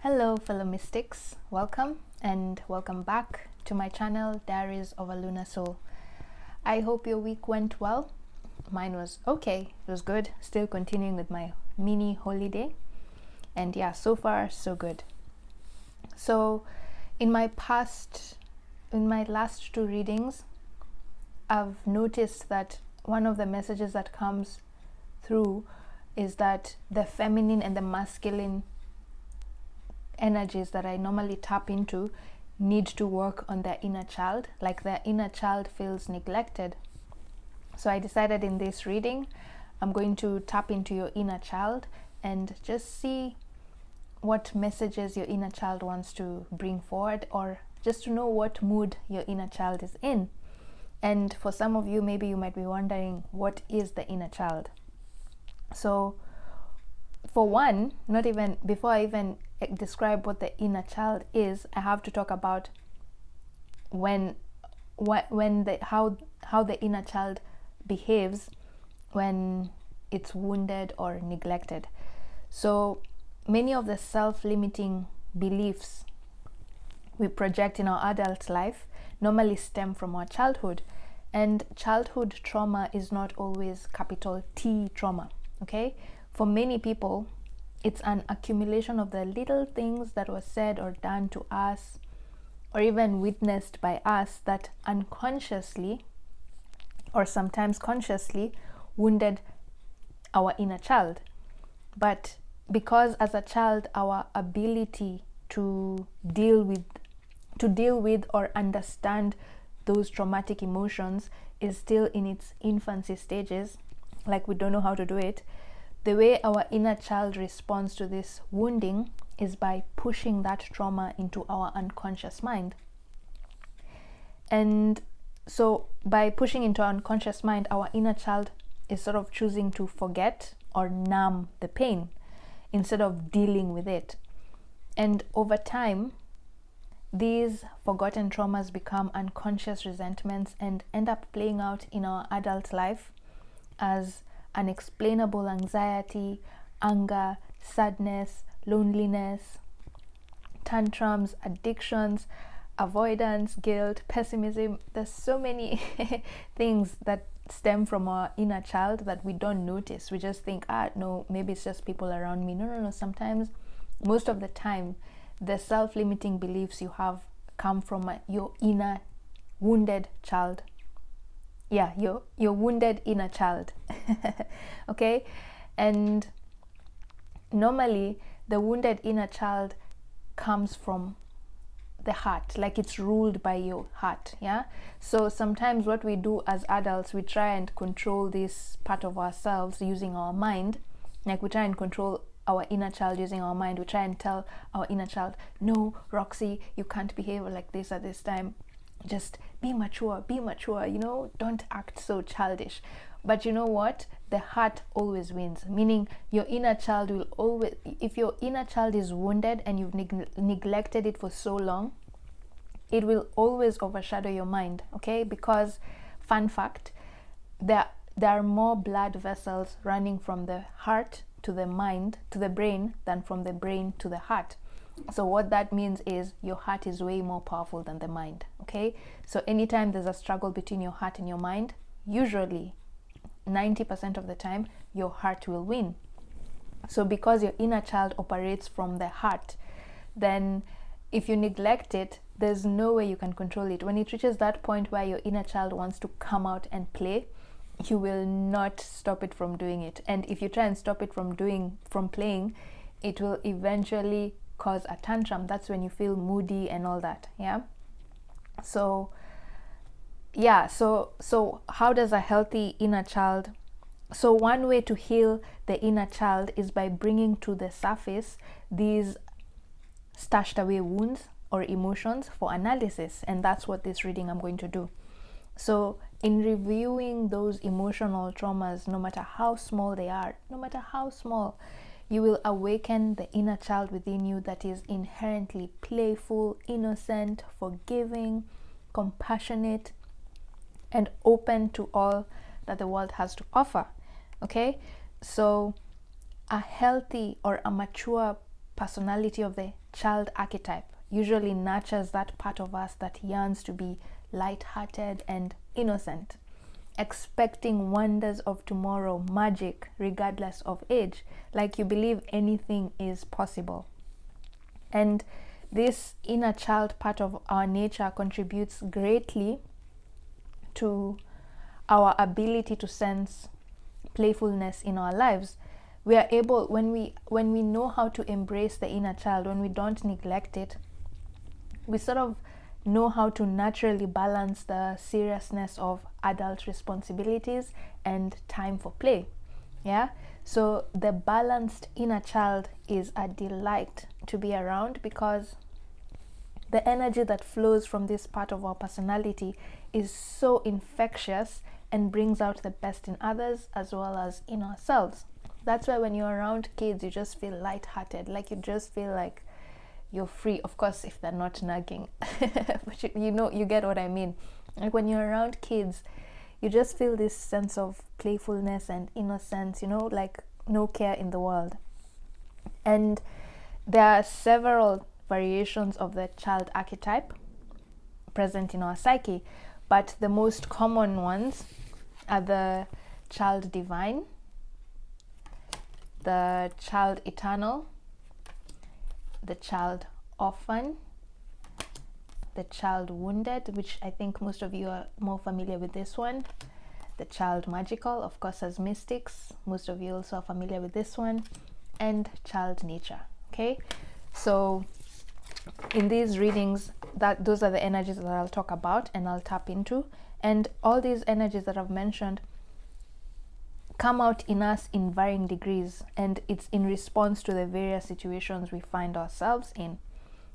Hello fellow mystics, welcome and welcome back to my channel Diaries of a Lunar Soul. I hope your week went well. Mine was okay, it was good. Still continuing with my mini holiday, and yeah, so far so good. So in my last two readings, I've noticed that one of the messages that comes through is that the feminine and the masculine energies that I normally tap into need to work on their inner child, like their inner child feels neglected. So I decided in this reading I'm going to tap into your inner child and just see what messages your inner child wants to bring forward, or just to know what mood your inner child is in. And for some of you, maybe you might be wondering, what is the inner child? So for one, not even before I even describe what the inner child is, I have to talk about how the inner child behaves when it's wounded or neglected. So many of the self-limiting beliefs we project in our adult life normally stem from our childhood, and childhood trauma is not always capital T trauma. Okay, for many people it's an accumulation of the little things that were said or done to us, or even witnessed by us, that unconsciously or sometimes consciously wounded our inner child. But because as a child our ability to deal with or understand those traumatic emotions is still in its infancy stages, like we don't know how to do it, the way our inner child responds to this wounding is by pushing that trauma into our unconscious mind. And so by pushing into our unconscious mind, our inner child is sort of choosing to forget or numb the pain instead of dealing with it. And over time, these forgotten traumas become unconscious resentments and end up playing out in our adult life as unexplainable anxiety, anger, sadness, loneliness, tantrums, addictions, avoidance, guilt, pessimism. There's so many things that stem from our inner child that we don't notice. We just think, no, maybe it's just people around me. No. Sometimes, most of the time, the self-limiting beliefs you have come from your inner wounded child. Yeah, your wounded inner child. Okay, and normally the wounded inner child comes from the heart, like it's ruled by your heart. Yeah, so sometimes what we do as adults, we try and control this part of ourselves using our mind. Like we try and control our inner child using our mind. We try and tell our inner child, no, Roxy, you can't behave like this at this time. Just be mature, don't act so childish. But you know what? The heart always wins, meaning your inner child will always, if your inner child is wounded and you've neglected it for so long, it will always overshadow your mind. Okay, because fun fact, there are more blood vessels running from the heart to the mind to the brain than from the brain to the heart. So what that means is your heart is way more powerful than the mind. Okay, so anytime there's a struggle between your heart and your mind, usually 90% of the time your heart will win. So because your inner child operates from the heart, then if you neglect it, there's no way you can control it. When it reaches that point where your inner child wants to come out and play, you will not stop it from doing it. And if you try and stop it from playing, it will eventually cause a tantrum. That's when you feel moody and all that. Yeah, so how does a healthy inner child, so one way to heal the inner child is by bringing to the surface these stashed away wounds or emotions for analysis, and that's what this reading I'm going to do. So in reviewing those emotional traumas, no matter how small they are, you will awaken the inner child within you that is inherently playful, innocent, forgiving, compassionate, and open to all that the world has to offer. Okay, so a healthy or a mature personality of the child archetype usually nurtures that part of us that yearns to be light-hearted and innocent, expecting wonders of tomorrow, magic, regardless of age, like you believe anything is possible. And this inner child part of our nature contributes greatly to our ability to sense playfulness in our lives. We are able, when we know how to embrace the inner child, when we don't neglect it, we sort of know how to naturally balance the seriousness of adult responsibilities and time for play. Yeah, so the balanced inner child is a delight to be around, because the energy that flows from this part of our personality is so infectious and brings out the best in others as well as in ourselves. That's why when you're around kids, you just feel lighthearted, like you just feel like you're free. Of course, if they're not nagging, but you get what I mean. Like when you're around kids, you just feel this sense of playfulness and innocence, like no care in the world. And there are several variations of the child archetype present in our psyche, but the most common ones are the child divine, the child eternal, the child orphan, the child wounded, which I think most of you are more familiar with this one, the child magical, of course, as mystics, most of you also are familiar with this one, and child nature. Okay, so in these readings, those are the energies that I'll talk about and I'll tap into, and all these energies that I've mentioned come out in us in varying degrees, and it's in response to the various situations we find ourselves in.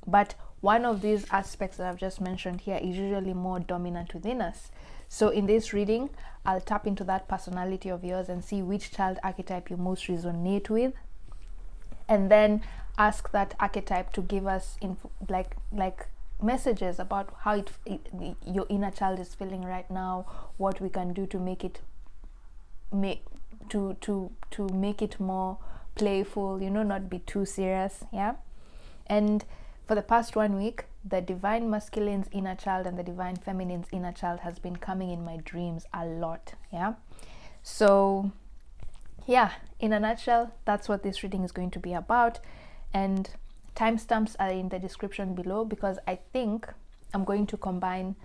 But one of these aspects that I've just mentioned here is usually more dominant within us. So in this reading, I'll tap into that personality of yours and see which child archetype you most resonate with, and then ask that archetype to give us like messages about how your inner child is feeling right now, what we can do to make it to make it more playful, not be too serious. Yeah. And for the past 1 week, the divine masculine's inner child and the divine feminine's inner child has been coming in my dreams a lot. Yeah. So yeah, in a nutshell, that's what this reading is going to be about, and timestamps are in the description below, because I think I'm going to combine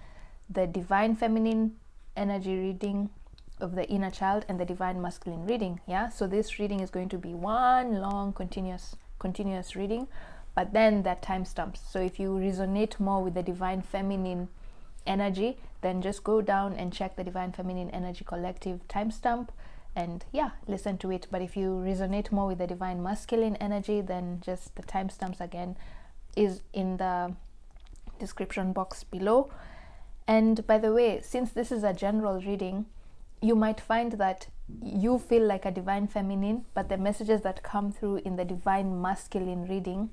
the divine feminine energy reading of the inner child and the divine masculine reading. Yeah, so this reading is going to be one long continuous reading, but then there are timestamps. So if you resonate more with the divine feminine energy, then just go down and check the divine feminine energy collective timestamp and listen to it. But if you resonate more with the divine masculine energy, then just the timestamps again is in the description box below. And by the way, since this is a general reading, you might find that you feel like a divine feminine, but the messages that come through in the divine masculine reading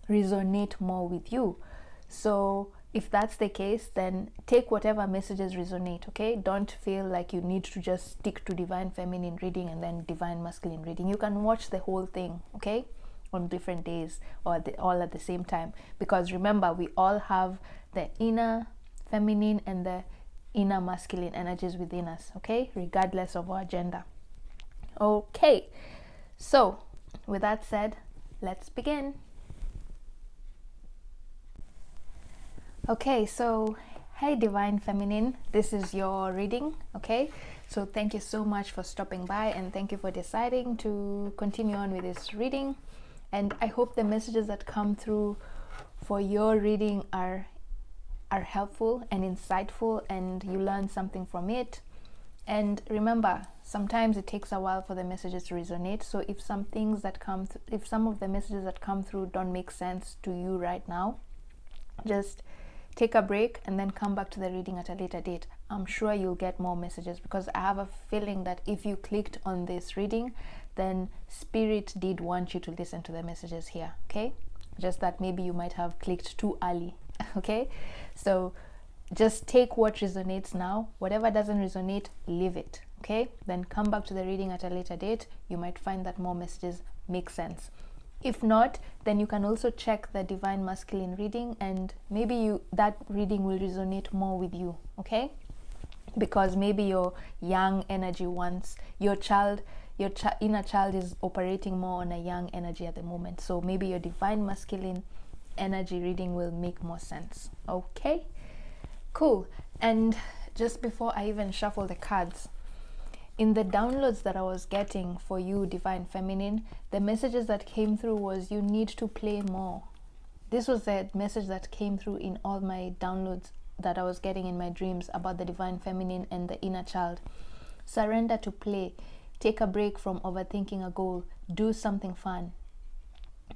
resonate more with you. So if that's the case, then take whatever messages resonate. Okay, don't feel like you need to just stick to divine feminine reading and then divine masculine reading. You can watch the whole thing, okay, on different days or all at the same time, because remember, we all have the inner feminine and the inner masculine energies within us, okay, regardless of our gender. Okay, so with that said, let's begin. Okay, so hey divine feminine, this is your reading. Okay, so thank you so much for stopping by, and thank you for deciding to continue on with this reading. And I hope the messages that come through for your reading are helpful and insightful, and you learn something from it. And remember, sometimes it takes a while for the messages to resonate. So if some of the messages that come through don't make sense to you right now, just take a break and then come back to the reading at a later date. I'm sure you'll get more messages, because I have a feeling that if you clicked on this reading, then Spirit did want you to listen to the messages here. Okay, just that maybe you might have clicked too early. Okay, so just take what resonates now. Whatever doesn't resonate, leave it. Okay, then come back to the reading at a later date. You might find that more messages make sense. If not, then you can also check the divine masculine reading, and maybe that reading will resonate more with you, okay? Because maybe your yang energy wants your inner child is operating more on a yang energy at the moment, so maybe your divine masculine energy reading will make more sense. Okay, cool. And just before I even shuffle the cards, in the downloads that I was getting for you, divine feminine, the messages that came through was you need to play more. This was the message that came through in all my downloads that I was getting in my dreams about the divine feminine and the inner child. Surrender to play. Take a break from overthinking a goal. Do something fun.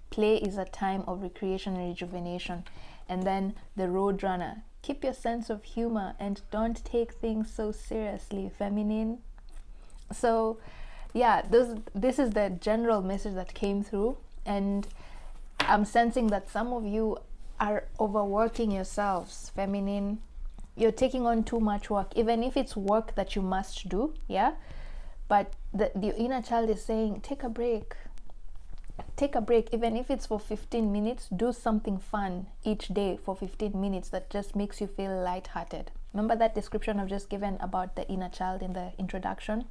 Play is a time of recreation and rejuvenation. And then the Roadrunner. Keep your sense of humor and don't take things so seriously, feminine. So yeah, this is the general message that came through, and I'm sensing that some of you are overworking yourselves, feminine. You're taking on too much work, even if it's work that you must do, yeah? But the inner child is saying, take a break. Take a break, even if it's for 15 minutes, do something fun each day for 15 minutes that just makes you feel lighthearted. Remember that description I've just given about the inner child in the introduction?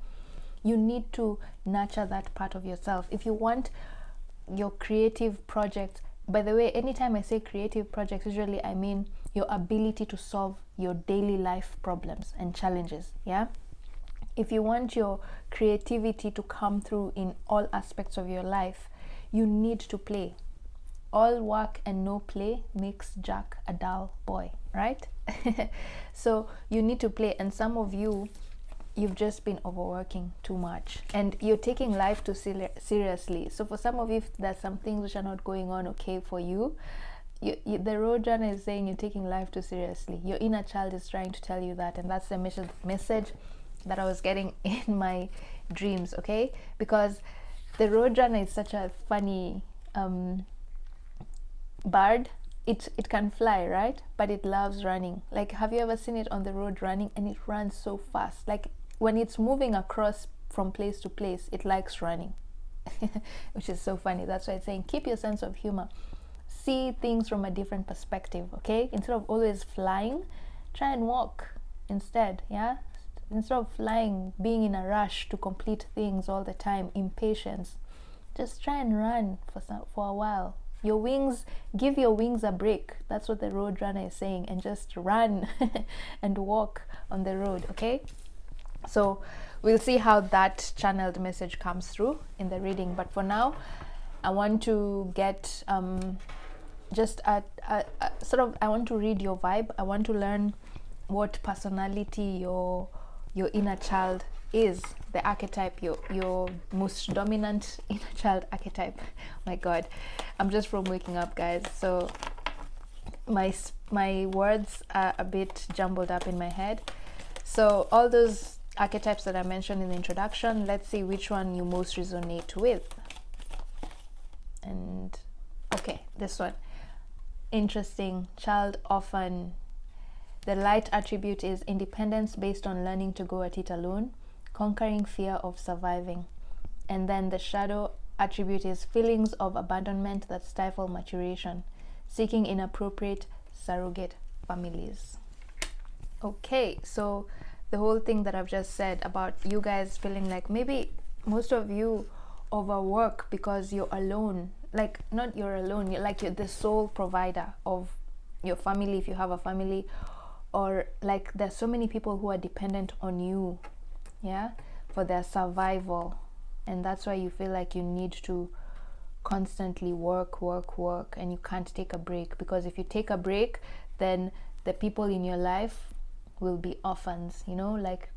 You need to nurture that part of yourself. If you want your creative project, by the way, anytime I say creative projects, usually I mean your ability to solve your daily life problems and challenges, yeah? If you want your creativity to come through in all aspects of your life, you need to play. All work and no play makes Jack a dull boy, right? So you need to play, and some of you, you've just been overworking too much and you're taking life too seriously. So for some of you, there's some things which are not going on okay for you. The Roadrunner is saying you're taking life too seriously. Your inner child is trying to tell you that, and that's the message that I was getting in my dreams, okay? Because the Roadrunner is such a funny bird. It can fly, right? But it loves running. Like, have you ever seen it on the road running? And it runs so fast. Like, when it's moving across from place to place, it likes running. Which is so funny. That's why it's saying keep your sense of humor. See things from a different perspective, okay? Instead of always flying, try and walk instead, yeah? Instead of flying, being in a rush to complete things all the time, impatience, just try and run for a while. Your wings, give your wings a break. That's what the Roadrunner is saying, and just run and walk on the road, okay? So we'll see how that channeled message comes through in the reading. But for now, I want to get just a sort of, I want to read your vibe. I want to learn what personality your inner child is, the archetype, your most dominant inner child archetype. My God, I'm just from waking up, guys, so my words are a bit jumbled up in my head. So all those archetypes that I mentioned in the introduction, let's see which one you most resonate with. And okay, this one, interesting. Child orphan. The light attribute is independence based on learning to go at it alone, conquering fear of surviving. And then the shadow attribute is feelings of abandonment that stifle maturation, seeking inappropriate surrogate families. Okay, so the whole thing that I've just said about you guys feeling like maybe most of you overwork because you're alone. Like, not you're alone, you're the sole provider of your family if you have a family, or like there's so many people who are dependent on you, yeah, for their survival. And that's why you feel like you need to constantly work, and you can't take a break, because if you take a break, then the people in your life will be orphans, you know, like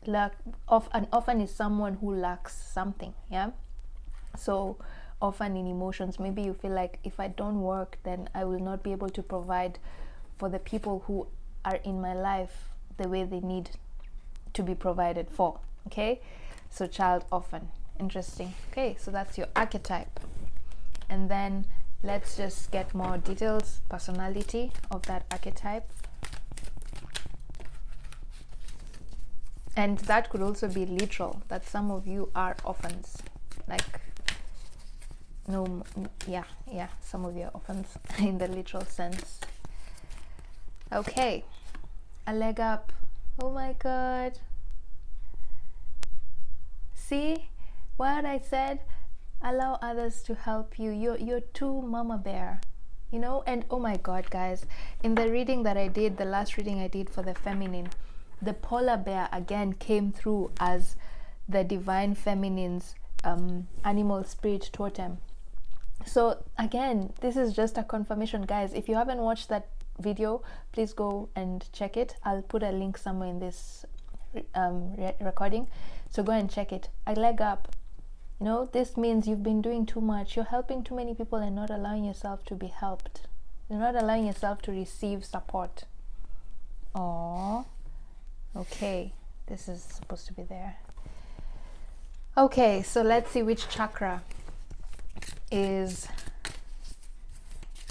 an orphan is someone who lacks something, yeah? So orphan in emotions, maybe you feel like if I don't work, then I will not be able to provide for the people who are in my life the way they need to be provided for, okay? So child orphan, interesting. Okay, so that's your archetype. And then let's just get more details, personality of that archetype. And that could also be literal, that some of you are orphans. Like, no, yeah, some of your orphans in the literal sense. Okay, a leg up. Oh my god, see what I said? Allow others to help you. You're too mama bear, you know. And oh my god, guys, in the reading that I did, the last reading I did for the feminine, the polar bear again came through as the divine feminine's animal spirit totem. So again, this is just a confirmation, guys. If you haven't watched that video, please go and check it. I'll put a link somewhere in this recording, so go and check it. A leg up, you know. This means you've been doing too much. You're helping too many people and not allowing yourself to be helped. You're not allowing yourself to receive support. Oh, okay, this is supposed to be there. Okay, so let's see which chakra is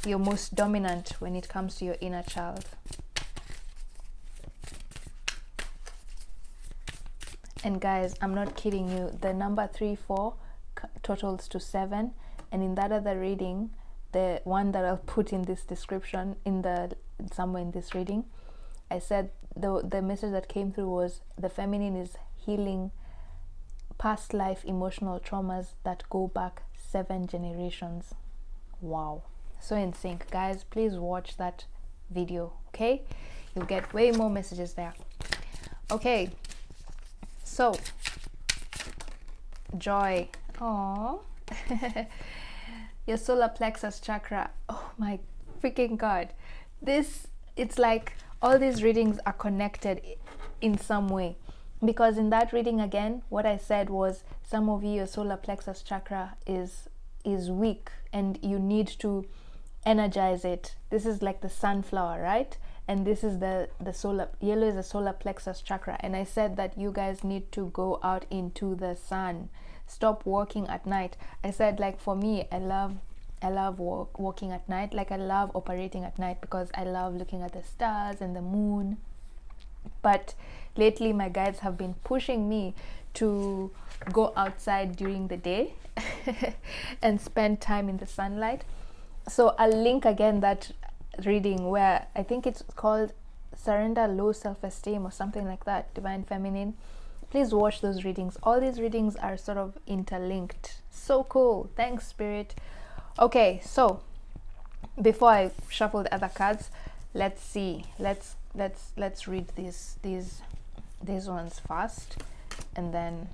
your most dominant when it comes to your inner child. And guys, I'm not kidding you, the number 3 4 totals to 7, and in that other reading, the one that I'll put in this description, somewhere in this reading, I said the message that came through was the feminine is healing past life emotional traumas that go back 7 generations. Wow, so in sync, guys. Please watch that video, okay? You'll get way more messages there. Okay, so joy. Oh, your solar plexus chakra. Oh my freaking god, it's like all these readings are connected in some way, because in that reading again, what I said was some of you, your solar plexus chakra is weak and you need to energize it. This is like the sunflower, right? And this is the solar, yellow is the solar plexus chakra. And I said that you guys need to go out into the sun, stop walking at night. I said, like, for me, I love walking at night. Like, I love operating at night because I love looking at the stars and the moon. But lately my guides have been pushing me to go outside during the day and spend time in the sunlight. So I'll link again that reading where I think it's called Surrender Low Self-Esteem or something like that, Divine Feminine. Please watch those readings. All these readings are sort of interlinked. So cool. Thanks, Spirit. Okay, so before I shuffle the other cards, let's see. Let's read these ones first and then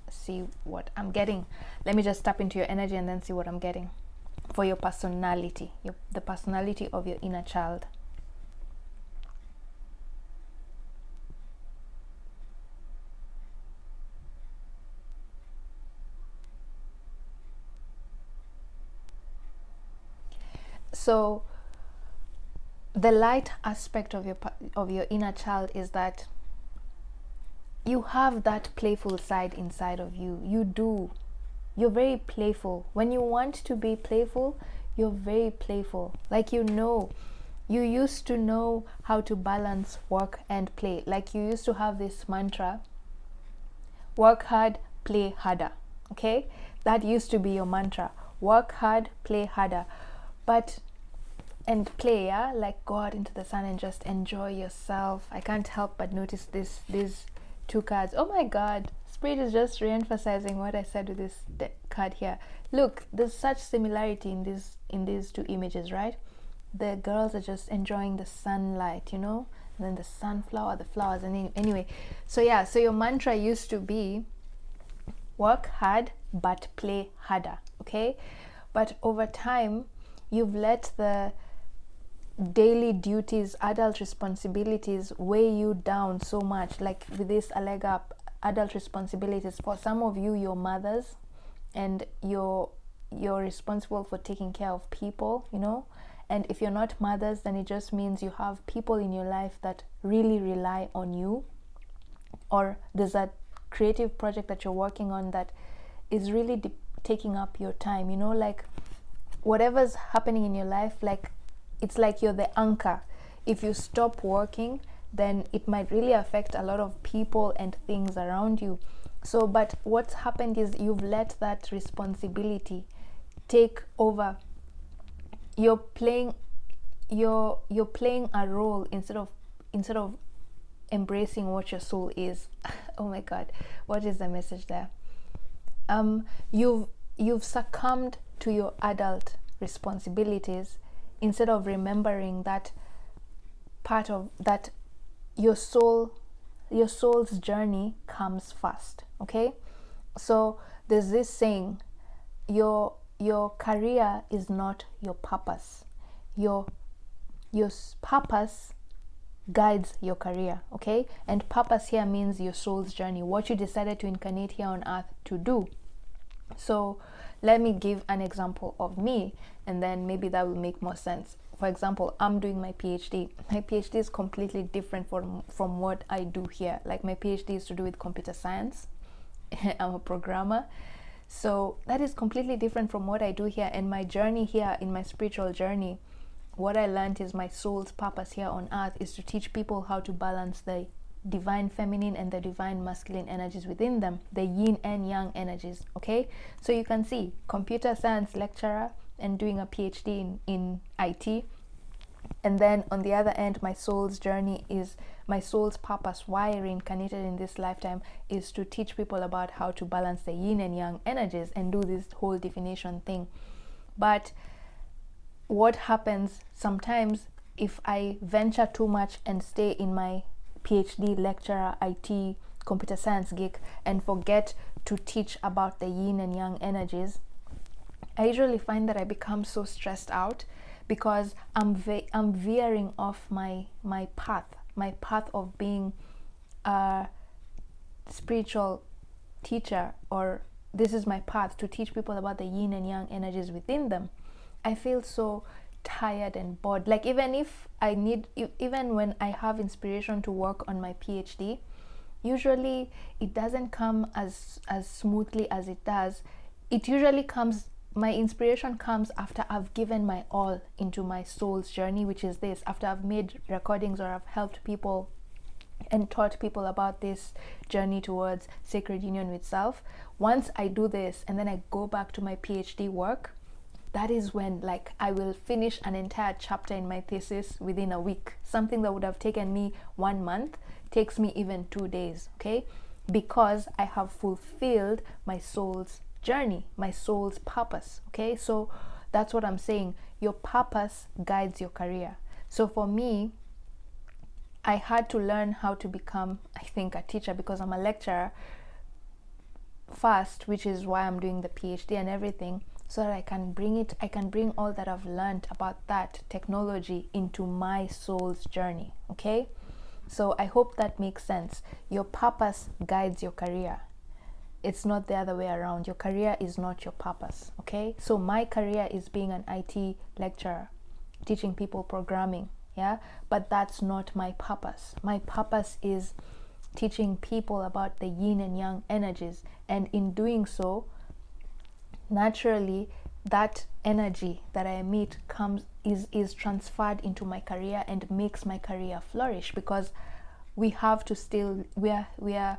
see what I'm getting. Let me just tap into your energy and then see what I'm getting for your personality, the personality of your inner child. So the light aspect of your inner child is that you have that playful side inside of you. You do. You're very playful. When you want to be playful, you're very playful. Like, you used to know how to balance work and play. Like, you used to have this mantra, work hard, play harder. Okay? That used to be your mantra. Work hard, play harder. And play, yeah? Like, go out into the sun and just enjoy yourself. I can't help but notice these 2 cards. Oh my god, Spirit is just re-emphasizing what I said with this card here. Look, there's such similarity in these 2 images, right? The girls are just enjoying the sunlight, you know, and then the sunflower, the flowers, and anyway. So yeah, so your mantra used to be work hard but play harder, okay? But over time, you've let the daily duties, adult responsibilities weigh you down so much. Like with this a leg up, adult responsibilities, for some of you, you're mothers and you're responsible for taking care of people, you know. And if you're not mothers, then it just means you have people in your life that really rely on you, or there's a creative project that you're working on that is really taking up your time, you know. Like, whatever's happening in your life, like, it's like you're the anchor. If you stop working, then it might really affect a lot of people and things around you. So, but what's happened is you've let that responsibility take over. You're playing a role instead of embracing what your soul is. Oh my God, what is the message there? You've succumbed to your adult responsibilities instead of remembering that part of that your soul's journey comes first. Okay, so there's this saying, your career is not your purpose. Your purpose guides your career. Okay, and purpose here means your soul's journey, what you decided to incarnate here on earth to do. So let me give an example of me, and then maybe that will make more sense. For example, I'm doing my PhD. My PhD is completely different from what I do here. Like, my PhD is to do with computer science. I'm a programmer. So that is completely different from what I do here. And my journey here, in my spiritual journey, what I learned is my soul's purpose here on earth is to teach people how to balance the divine feminine and the divine masculine energies within them, the yin and yang energies. Okay, so you can see, computer science lecturer and doing a PhD in IT. And then on the other end, my soul's journey is, my soul's purpose, why I reincarnated in this lifetime, is to teach people about how to balance the yin and yang energies and do this whole divination thing. But what happens sometimes, if I venture too much and stay in my PhD lecturer, IT, computer science geek, and forget to teach about the yin and yang energies, I usually find that I become so stressed out, because I'm veering off my path of being a spiritual teacher, or this is my path to teach people about the yin and yang energies within them. I feel so tired and bored. Like, even when I have inspiration to work on my PhD, usually it doesn't come as smoothly as it does. It usually comes, my inspiration comes after I've given my all into my soul's journey, which is this, after I've made recordings or I've helped people and taught people about this journey towards sacred union with self. Once I do this and then I go back to my PhD work, that is when, like, I will finish an entire chapter in my thesis within a week. Something that would have taken me 1 month takes me even 2 days. Okay, because I have fulfilled my soul's journey, my soul's purpose. Okay, so that's what I'm saying. Your purpose guides your career. So for me, I had to learn how to become, I think, a teacher, because I'm a lecturer first, which is why I'm doing the PhD and everything, so that I can bring all that I've learned about that technology into my soul's journey. Okay, so I hope that makes sense. Your purpose guides your career. It's not the other way around. Your career is not your purpose. Okay, so my career is being an IT lecturer, teaching people programming. Yeah, but that's not my purpose. My purpose is teaching people about the yin and yang energies, and in doing so, naturally, that energy that I emit is transferred into my career and makes my career flourish, because we are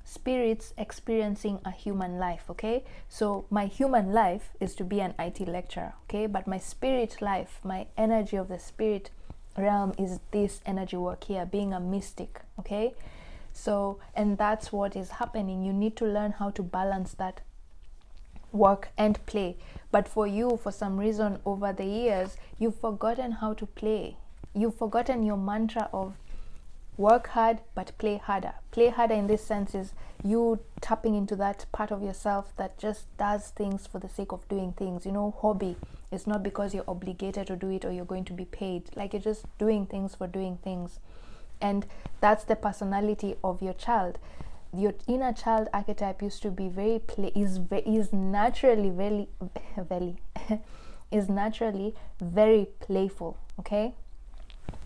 spirits experiencing a human life. Okay, so my human life is to be an IT lecturer. Okay, but my spirit life, my energy of the spirit realm, is this energy work here, being a mystic. Okay, so, and that's what is happening. You need to learn how to balance that work and play. But for you, for some reason, over the years, you've forgotten how to play. You've forgotten your mantra of work hard but play harder. Play harder in this sense is you tapping into that part of yourself that just does things for the sake of doing things. You know, hobby is not because you're obligated to do it or you're going to be paid. Like, you're just doing things for doing things. And that's the personality of your child. Your inner child archetype used to be is naturally very playful. Okay,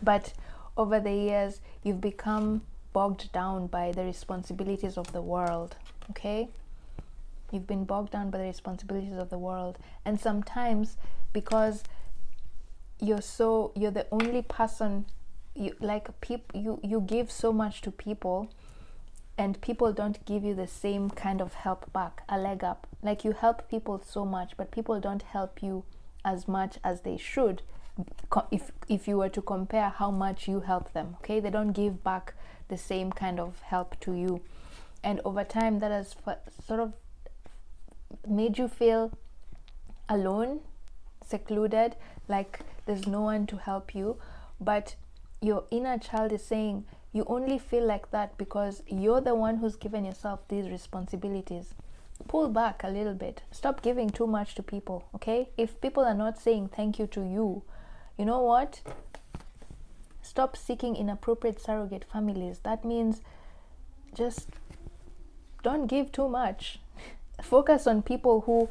but over the years you've become bogged down by the responsibilities of the world. Okay, you've been bogged down by the responsibilities of the world, and sometimes because you're the only person, you give so much to people, and people don't give you the same kind of help back, a leg up. Like, you help people so much, but people don't help you as much as they should. If you were to compare how much you help them, okay, they don't give back the same kind of help to you. And over time, that has sort of made you feel alone, secluded, like there's no one to help you. But your inner child is saying, you only feel like that because you're the one who's given yourself these responsibilities. Pull back a little bit. Stop giving too much to people, okay? If people are not saying thank you to you, you know what? Stop seeking inappropriate surrogate families. That means just don't give too much. Focus on people who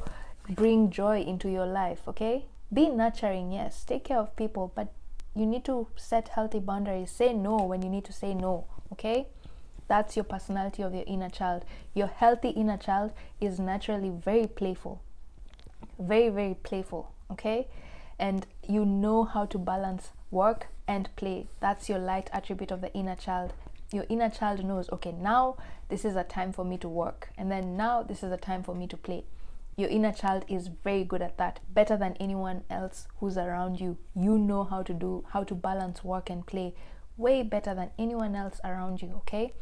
bring joy into your life, okay? Be nurturing, yes. Take care of people, but you need to set healthy boundaries. Say no when you need to say no, okay? That's your personality of your inner child. Your healthy inner child is naturally very playful. Very, very playful, okay? And you know how to balance work and play. That's your light attribute of the inner child. Your inner child knows, okay, now this is a time for me to work, and then now this is a time for me to play. Your inner child is very good at that, better than anyone else who's around you. You know how to balance work and play way better than anyone else around you, okay?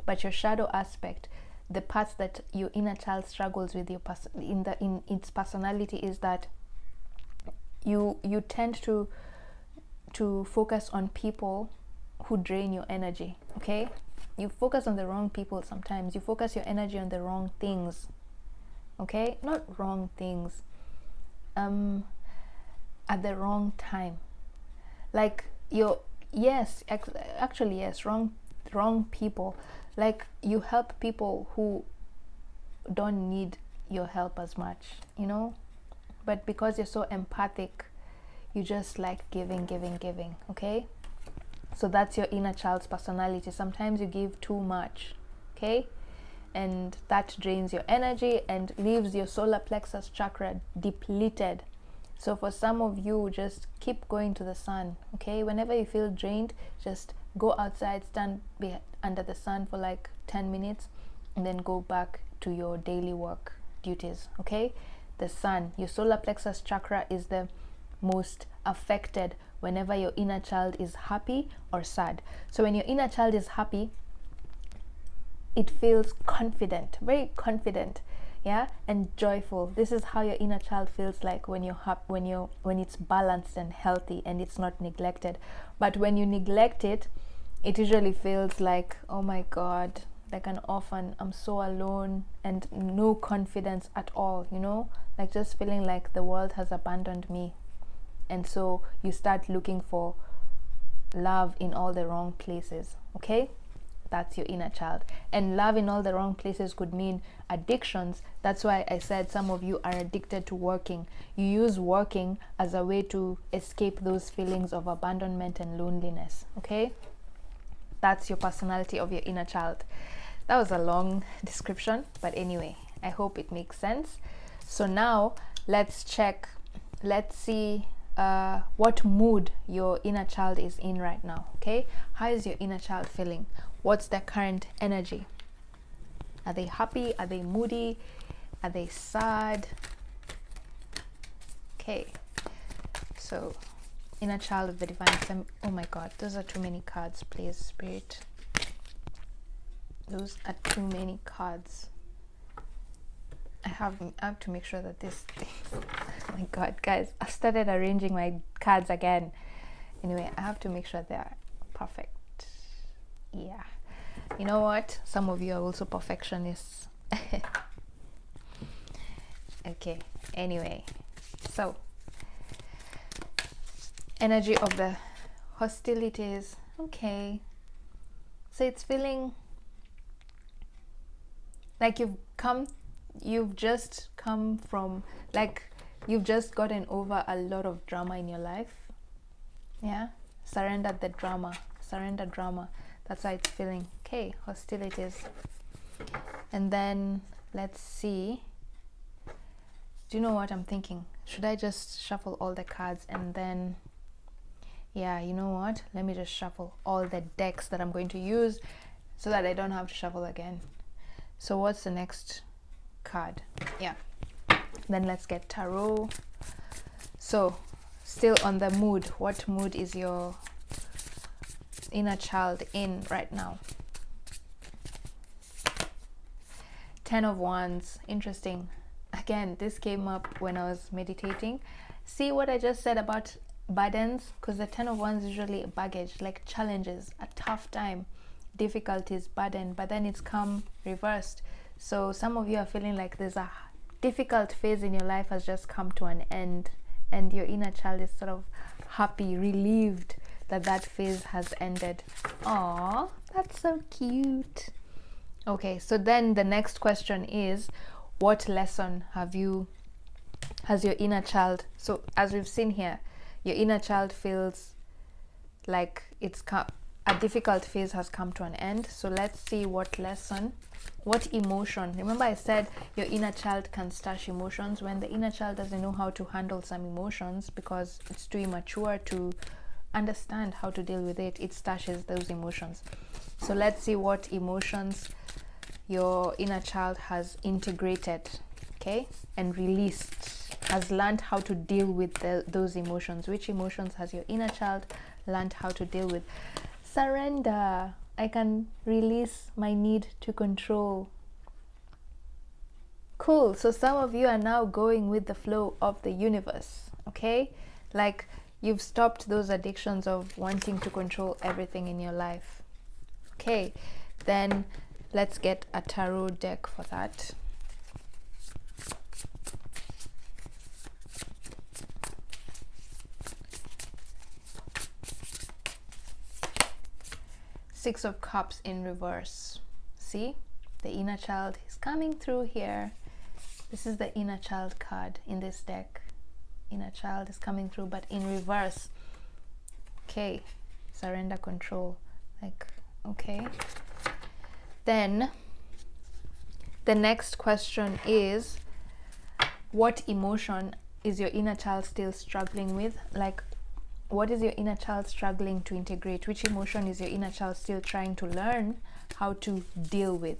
But your shadow aspect, the parts that your inner child struggles with in its personality, is that you tend to focus on people who drain your energy, okay? You focus on the wrong people sometimes. You focus your energy on the wrong things, okay? Not wrong things, at the wrong time. Like, actually yes, wrong people. Like, you help people who don't need your help as much, you know? But because you're so empathic, you just like giving, okay? So that's your inner child's personality. Sometimes you give too much, okay? And that drains your energy and leaves your solar plexus chakra depleted. So for some of you, just keep going to the sun, okay? Whenever you feel drained, just go outside, stand under the sun for like 10 minutes, and then go back to your daily work duties, okay? The sun, your solar plexus chakra, is the most affected whenever your inner child is happy or sad. So when your inner child is happy, it feels confident, very confident, yeah, and joyful. This is how your inner child feels like when you're happy, when it's balanced and healthy and it's not neglected. But when you neglect it, it usually feels like, oh my God, like an orphan. I'm so alone and no confidence at all, you know, like just feeling like the world has abandoned me. And so you start looking for love in all the wrong places, okay? That's your inner child. And love in all the wrong places could mean addictions. That's why I said some of you are addicted to working. You use working as a way to escape those feelings of abandonment and loneliness, okay? That's your personality of your inner child. That was a long description, but anyway, I hope it makes sense. So now let's see what mood your inner child is in right now, okay? How is your inner child feeling? What's their current energy? Are they happy? Are they moody? Are they sad? Okay, so inner child of the divine oh my God, those are too many cards, please, Spirit. Those are too many cards. I have to make sure that this oh my God, guys, I started arranging my cards again. Anyway, I have to make sure they're perfect. Yeah, you know what, some of you are also perfectionists. Okay, anyway, so energy of the hostilities, okay, so it's feeling like you've just come from, like, you've just gotten over a lot of drama in your life. Yeah, surrender drama. That's how it's feeling. Okay, hostilities. And then let's see, do you know what I'm thinking? Should I just shuffle all the cards and then, yeah, you know what, let me just shuffle all the decks that I'm going to use. so that I don't have to shuffle again. So what's the next card? Yeah, then let's get tarot. So still on the mood, what mood is your inner child in right now? 10 of Wands. Interesting. Again, this came up when I was meditating. See what I just said about burdens? Because the 10 of Wands is usually baggage, like challenges, a tough time, difficulties, burden, but then it's come reversed. So some of you are feeling like there's a difficult phase in your life has just come to an end, and your inner child is sort of happy, relieved that that phase has ended. Aww, that's so cute. Okay, so then the next question is, what lesson has your inner child? So as we've seen here, your inner child feels like a difficult phase has come to an end. So let's see what lesson, what emotion. Remember I said your inner child can stash emotions. When the inner child doesn't know how to handle some emotions because it's too immature to understand how to deal with it, it stashes those emotions. So let's see what emotions your inner child has integrated, okay, and released, has learned how to deal with those emotions. Which emotions has your inner child learned how to deal with? Surrender. I can release my need to control. Cool. So some of you are now going with the flow of the universe, okay? Like you've stopped those addictions of wanting to control everything in your life. Okay, then let's get a tarot deck for that. Six of Cups in reverse. See, the inner child is coming through here. This is the inner child card in this deck. Inner child is coming through, but in reverse. Okay, surrender, control. Like, okay. Then the next question is, what emotion is your inner child still struggling with? Like, what is your inner child struggling to integrate? Which emotion is your inner child still trying to learn how to deal with?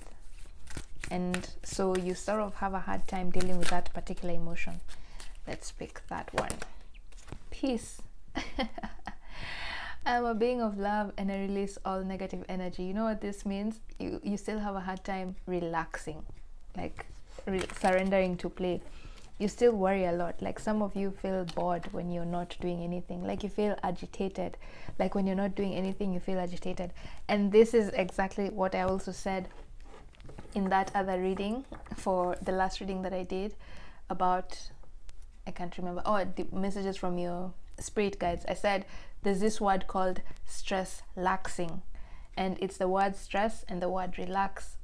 And so you sort of have a hard time dealing with that particular emotion. Let's pick that one. Peace. I'm a being of love and I release all negative energy. You know what this means? You still have a hard time relaxing, like surrendering to play. You still worry a lot. Like some of you feel bored when you're not doing anything. Like you feel agitated. Like when you're not doing anything, you feel agitated. And this is exactly what I also said in that other reading, for the last reading that I did about, I can't remember, the messages from your spirit guides. I said there's this word called stress laxing, and it's the word stress and the word relax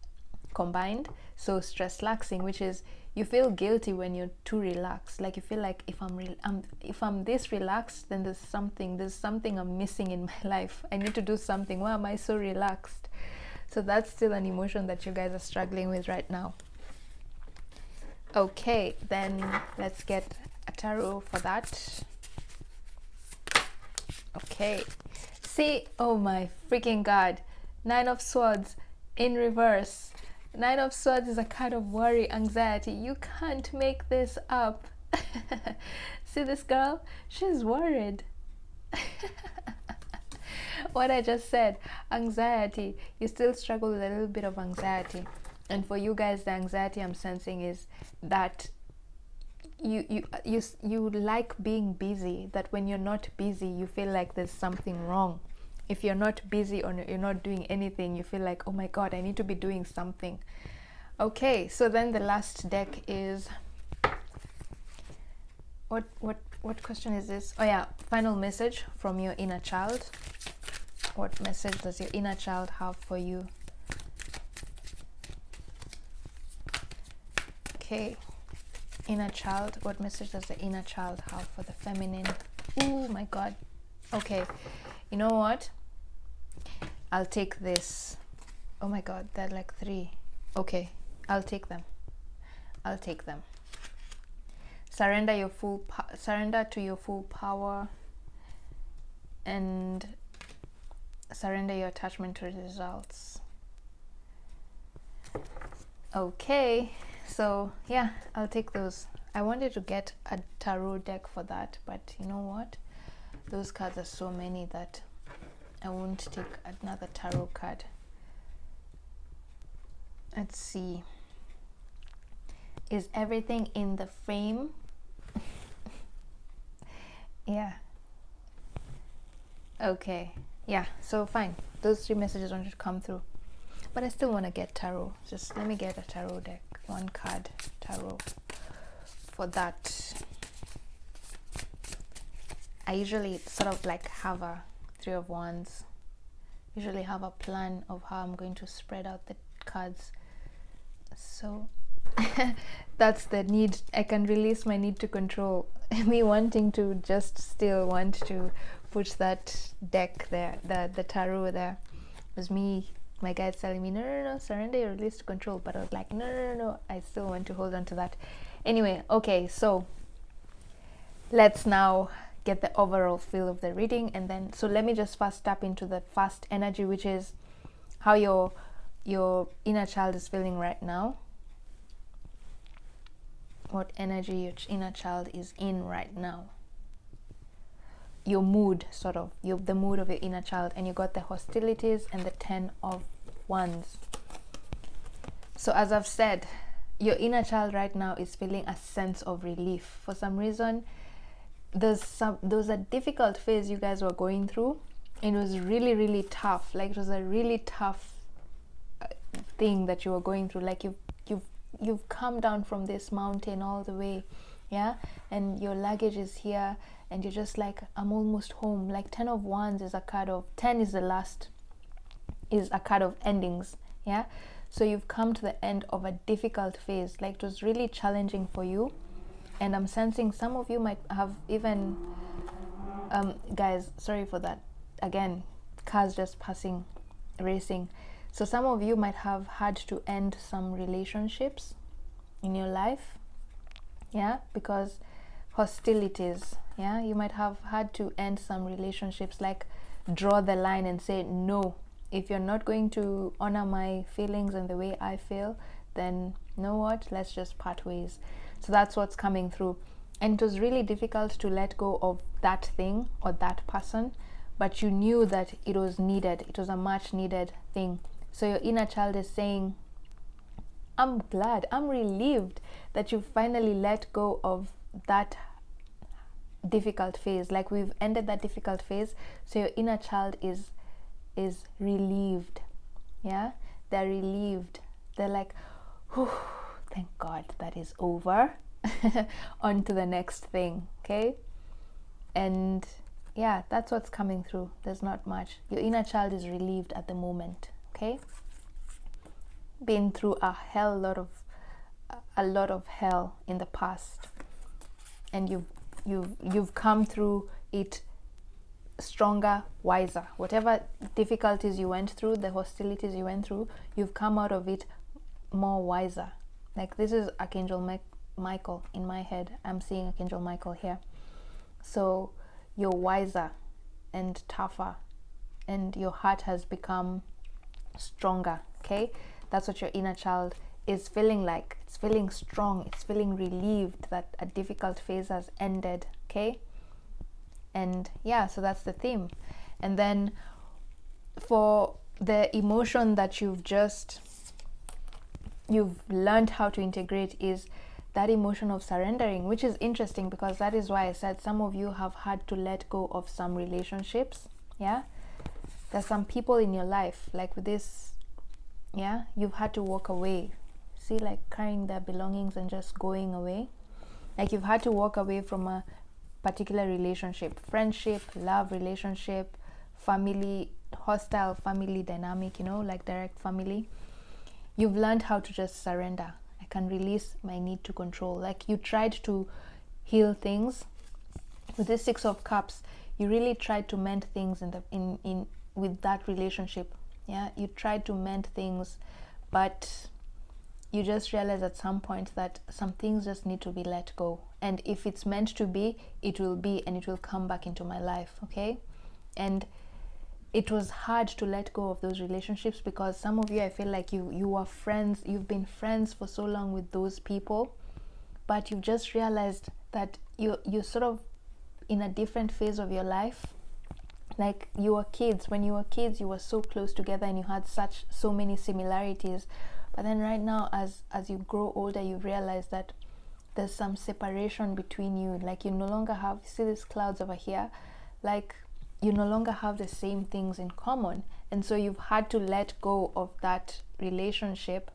combined. So stress laxing, which is you feel guilty when you're too relaxed. Like you feel like if I'm this relaxed, then there's something I'm missing in my life. I need to do something. Why am I so relaxed? So that's still an emotion that you guys are struggling with right now. Okay, then let's get a tarot for that. Okay, see, oh my freaking god, 9 of Swords in reverse. 9 of Swords is a card of worry, anxiety. You can't make this up. See this girl? She's worried. What I just said, anxiety. You still struggle with a little bit of anxiety. And for you guys, the anxiety I'm sensing is that you like being busy, that when you're not busy you feel like there's something wrong. If you're not busy or you're not doing anything, you feel like, oh my god, I need to be doing something. Okay, so then the last deck is, what question is this? Oh yeah, final message from your inner child. What message does your inner child have for you? Okay, inner child, what message does the inner child have for the feminine? Oh my god. Okay, you know what, I'll take this. Oh my god, they're like 3. Okay, I'll take them. Surrender to your full power, and surrender your attachment to results. Okay, so yeah, I'll take those. I wanted to get a tarot deck for that, but you know what? Those cards are so many that I won't take another tarot card. Let's see. Is everything in the frame? Yeah. Okay. Yeah, so fine. Those 3 messages wanted to come through. But I still want to get tarot. Just let me get a tarot deck. 1 card tarot for that. I usually sort of like have a 3 of Wands. Usually have a plan of how I'm going to spread out the cards. So that's the need. I can release my need to control. Me wanting to just still want to push that deck there, the tarot there. It was me, my guides telling me, no, surrender your release to control. But I was like, no, I still want to hold on to that. Anyway, okay, so let's now get the overall feel of the reading. And then, so let me just first tap into the first energy, which is how your inner child is feeling right now. What energy your inner child is in right now. Your mood, sort of, the mood of your inner child. And you got the hostilities and the 10 of Wands. So as I've said, your inner child right now is feeling a sense of relief. For some reason, there was a difficult phase you guys were going through. It was really, really tough. Like, it was a really tough thing that you were going through. Like, you've come down from this mountain all the way, yeah, and your luggage is here, and you're just like, I'm almost home. Like, 10 of Wands is a card of 10 is the last, is a card of endings, yeah. So you've come to the end of a difficult phase. Like, it was really challenging for you, and I'm sensing some of you might have even guys, sorry for that, again, cars just passing, racing. So some of you might have had to end some relationships in your life, yeah, because hostilities, yeah. You might have had to end some relationships, like draw the line and say, no, if you're not going to honor my feelings and the way I feel, then you know what, let's just part ways. So that's what's coming through. And it was really difficult to let go of that thing or that person, but you knew that it was needed. It was a much needed thing. So your inner child is saying, I'm glad, I'm relieved that you finally let go of that difficult phase. Like, we've ended that difficult phase. So your inner child is relieved, yeah. They're relieved. They're like, whew, thank God that is over. On to the next thing, okay. And yeah, that's what's coming through. There's not much. Your inner child is relieved at the moment, okay. Been through a lot of hell in the past, and you've come through it stronger, wiser. Whatever difficulties you went through, the hostilities you went through, you've come out of it more wiser. Like, this is Archangel Michael in my head. I'm seeing Archangel Michael here. So you're wiser and tougher, and your heart has become stronger, okay. That's what your inner child is feeling like. It's feeling strong. It's feeling relieved that a difficult phase has ended, okay. And yeah, so that's the theme. And then for the emotion that you've learned how to integrate is that emotion of surrendering, which is interesting because that is why I said some of you have had to let go of some relationships, yeah. There's some people in your life, like with this, yeah, you've had to walk away. See, like carrying their belongings and just going away. Like, you've had to walk away from a particular relationship, friendship, love relationship, family, hostile family dynamic, you know, like direct family. You've learned how to just surrender. I can release my need to control. Like, you tried to heal things with this 6 of Cups. You really tried to mend things in with that relationship, yeah. You tried to mend things, but you just realize at some point that some things just need to be let go. And if it's meant to be, it will be, and it will come back into my life, okay. And it was hard to let go of those relationships, because some of you, I feel like you are friends, you've been friends for so long with those people, but you've just realized that you're sort of in a different phase of your life. Like you were kids, when you were kids you were so close together and you had so many similarities, but then right now as you grow older, you realize that there's some separation between you. Like you no longer have, see these clouds over here, like you no longer have the same things in common, and so you've had to let go of that relationship,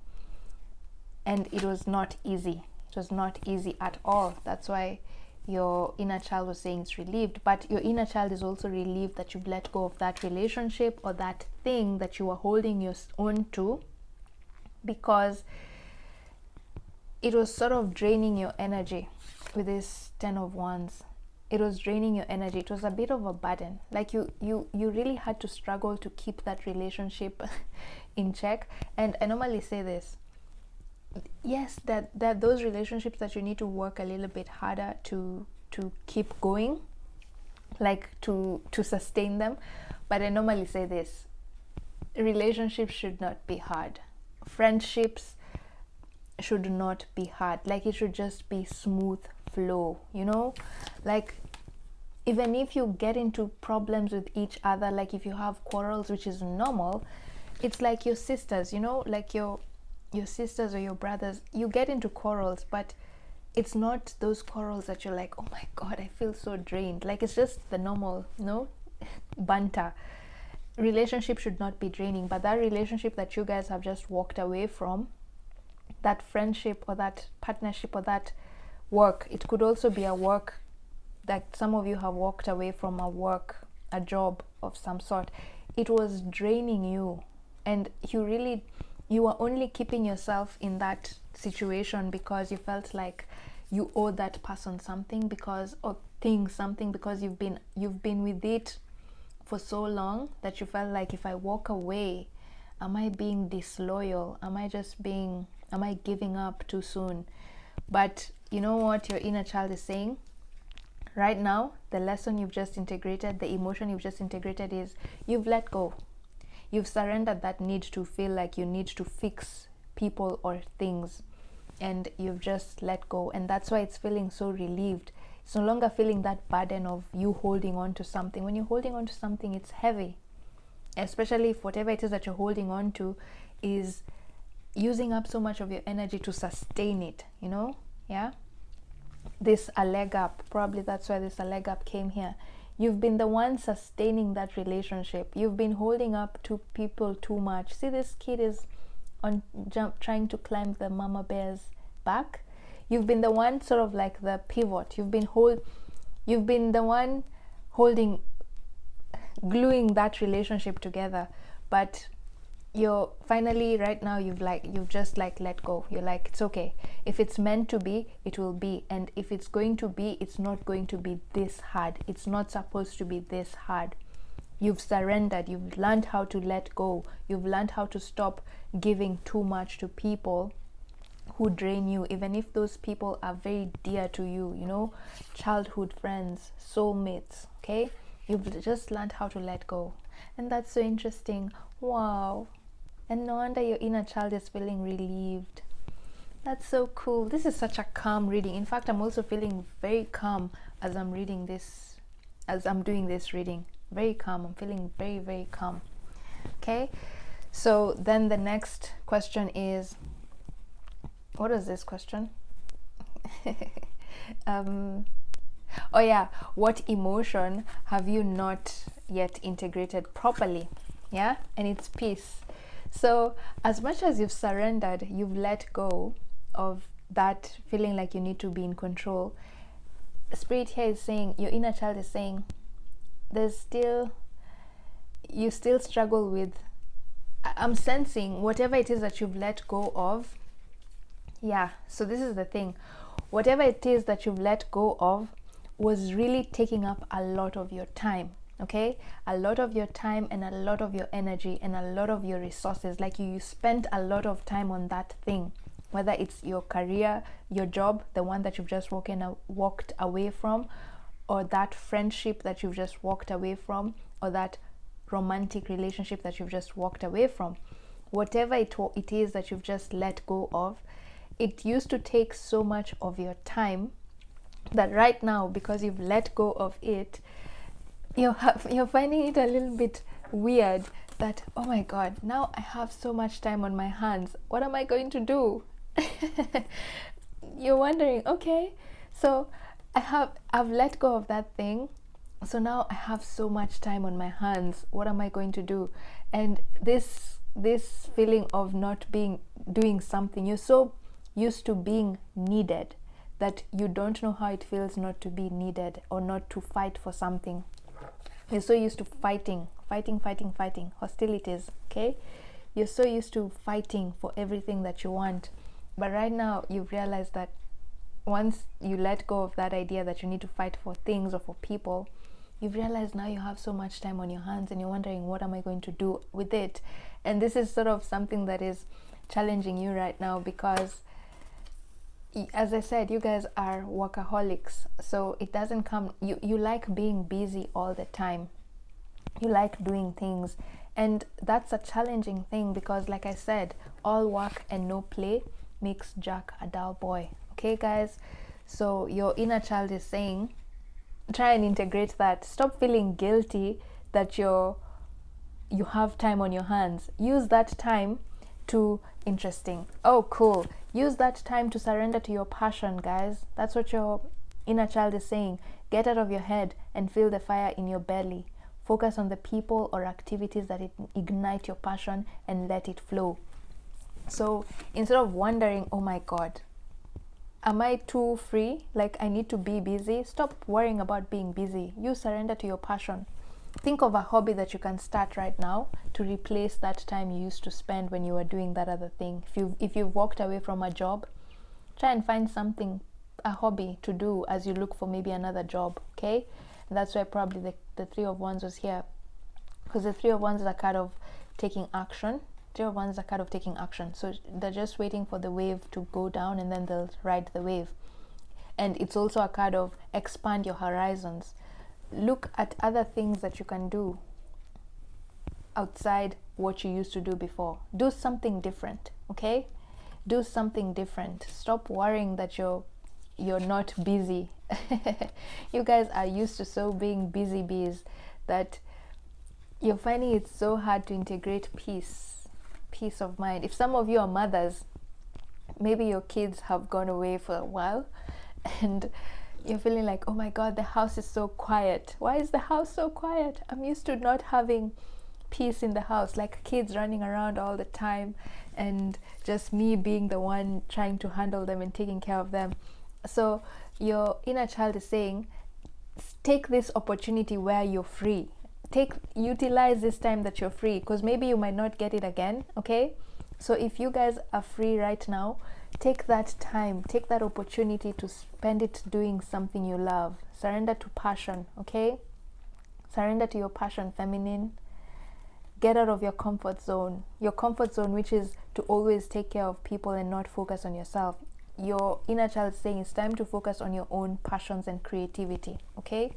and it was not easy. It was not easy at all. That's why your inner child was saying it's relieved, but your inner child is also relieved that you've let go of that relationship or that thing that you were holding your own to, because it was sort of draining your energy. With this 10 of Wands, it was draining your energy. It was a bit of a burden. Like you really had to struggle to keep that relationship in check. And I normally say this, yes, that those relationships that you need to work a little bit harder to keep going, like to sustain them. But I normally say this, relationships should not be hard. Friendships should not be hard. Like it should just be smooth flow, you know. Like even if you get into problems with each other, like if you have quarrels, which is normal, it's like your sisters, you know, like your sisters or your brothers, you get into quarrels, but it's not those quarrels that you're like, oh my god, I feel so drained. Like it's just the normal, no, banter. Relationship should not be draining, but that relationship that you guys have just walked away from, that friendship or that partnership or that work, it could also be a work that some of you have walked away from, a job of some sort. It was draining you, and you were only keeping yourself in that situation because you felt like you owe that person something, because you've been with it for so long that you felt like, if I walk away, am I being disloyal? Am I giving up too soon? But you know what your inner child is saying right now? The lesson you've just integrated, the emotion you've just integrated, is you've let go. You've surrendered that need to feel like you need to fix people or things, and you've just let go. And that's why it's feeling so relieved. It's no longer feeling that burden of you holding on to something. When you're holding on to something, it's heavy, especially if whatever it is that you're holding on to is using up so much of your energy to sustain it, you know. Yeah, this a leg up, probably that's why this a leg up came here. You've been the one sustaining that relationship. You've been holding up to people too much. See, this kid is trying to climb the mama bear's back. You've been the one sort of like the pivot. You've been the one gluing that relationship together. But you're finally, right now, you've just like let go. You're like, it's okay. If it's meant to be, it will be. And if it's going to be, it's not going to be this hard. It's not supposed to be this hard. You've surrendered. You've learned how to let go. You've learned how to stop giving too much to people who drain you, even if those people are very dear to you, you know, childhood friends, soulmates. Okay, you've just learned how to let go. And that's so interesting. Wow. And no wonder your inner child is feeling relieved. That's so cool. This is such a calm reading. In fact, I'm also feeling very calm as I'm reading this, as I'm doing this reading. Very calm. I'm feeling very, very calm. Okay, so then the next question is, what is this question? Oh yeah, what emotion have you not yet integrated properly? Yeah, and it's peace. So as much as you've surrendered, you've let go of that feeling like you need to be in control. Spirit here is saying, your inner child is saying, you still struggle with, I'm sensing whatever it is that you've let go of. Yeah, so this is the thing. Whatever it is that you've let go of was really taking up a lot of your time. Okay, a lot of your time and a lot of your energy and a lot of your resources. Like you spent a lot of time on that thing, whether it's your career, your job, the one that you've just walked away from, or that friendship that you've just walked away from, or that romantic relationship that you've just walked away from, whatever it is that you've just let go of. It used to take so much of your time that right now, because you've let go of it, you're finding it a little bit weird that, oh my god, now I have so much time on my hands, what am I going to do? You're wondering, okay, so I've let go of that thing, so now I have so much time on my hands, what am I going to do? And this feeling of not doing something, you're so used to being needed that you don't know how it feels not to be needed or not to fight for something. You're so used to fighting, hostilities, okay? You're so used to fighting for everything that you want. But right now, you've realized that once you let go of that idea that you need to fight for things or for people, you've realized now you have so much time on your hands and you're wondering, what am I going to do with it? And this is sort of something that is challenging you right now because, as I said, you guys are workaholics, so it doesn't come, you like being busy all the time, you like doing things, and that's a challenging thing because, like I said, all work and no play makes Jack a dull boy. Okay guys, so your inner child is saying, try and integrate that. Stop feeling guilty that you have time on your hands. Use that time to, interesting, oh cool, use that time to surrender to your passion, guys. That's what your inner child is saying. Get out of your head and feel the fire in your belly. Focus on the people or activities that ignite your passion and let it flow. So instead of wondering, oh my god, am I too free, like I need to be busy, stop worrying about being busy. You surrender to your passion. Think of a hobby that you can start right now to replace that time you used to spend when you were doing that other thing. If you've walked away from a job, try and find something, a hobby to do as you look for maybe another job, okay? And that's why probably the Three of Wands was here, because the Three of Wands is a card of taking action. Three of Wands is a card of taking action. So they're just waiting for the wave to go down and then they'll ride the wave. And it's also a card of expand your horizons. Look at other things that you can do outside what you used to do before. Do something different, okay? Do something different. Stop worrying that you're not busy. You guys are used to so being busy bees that you're finding it so hard to integrate peace of mind. If some of you are mothers, maybe your kids have gone away for a while and you're feeling like, oh my god, the house is so quiet. Why is the house so quiet? I'm used to not having peace in the house, like kids running around all the time and just me being the one trying to handle them and taking care of them. So your inner child is saying, take this opportunity where you're free. Utilize this time that you're free, because maybe you might not get it again, okay? So if you guys are free right now, take that time, take that opportunity to spend it doing something you love. Surrender to passion, okay? Surrender to your passion, feminine. Get out of your comfort zone, which is to always take care of people and not focus on yourself. Your inner child is saying it's time to focus on your own passions and creativity, okay?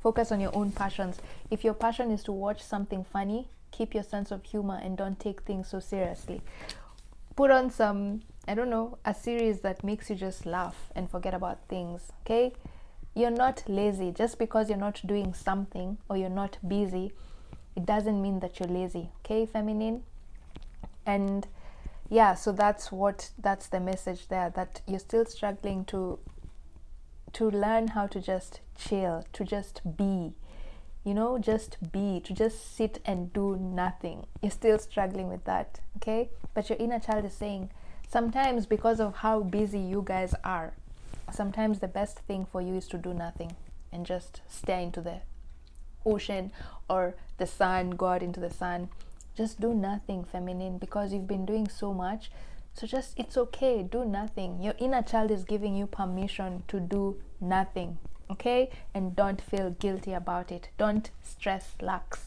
Focus on your own passions. If your passion is to watch something funny, keep your sense of humor and don't take things so seriously. Put on some, I don't know, a series that makes you just laugh and forget about things, okay? You're not lazy. Just because you're not doing something or you're not busy, it doesn't mean that you're lazy, okay, feminine? And yeah, so that's the message there, that you're still struggling to learn how to just chill, to just be, to just sit and do nothing. You're still struggling with that, okay? But your inner child is saying, sometimes because of how busy you guys are, sometimes the best thing for you is to do nothing and just stare into the ocean or the sun, go out into the sun. Just do nothing, feminine, because you've been doing so much. So just, it's okay, do nothing. Your inner child is giving you permission to do nothing, okay? And don't feel guilty about it. Don't stress lax.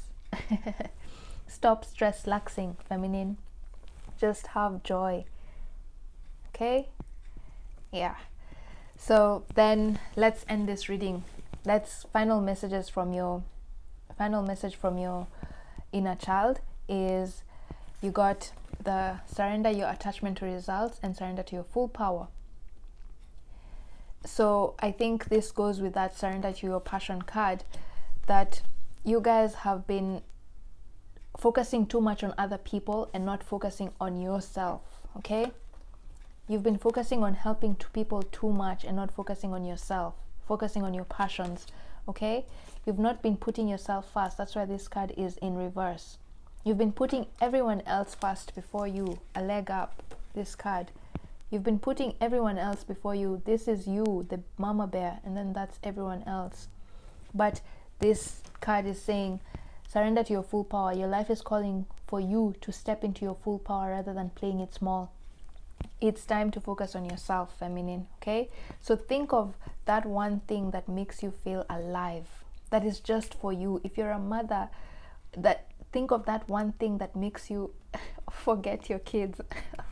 Stop stress laxing, feminine. Just have joy, okay? Yeah. So then let's end this reading. Final message from your inner child is you got the surrender your attachment to results and surrender to your full power. So I think this goes with that surrender to your passion card, that you guys have been focusing too much on other people and not focusing on yourself, okay? You've been focusing on helping people too much and not focusing on yourself, focusing on your passions, okay? You've not been putting yourself first. That's why this card is in reverse. You've been putting everyone else first before you. A leg up, this card. You've been putting everyone else before you. This is you, the mama bear, and then that's everyone else. But this card is saying, surrender to your full power. Your life is calling for you to step into your full power rather than playing it small. It's time to focus on yourself, feminine, okay? So think of that one thing that makes you feel alive, that is just for you. If you're a mother, think of that one thing that makes you forget your kids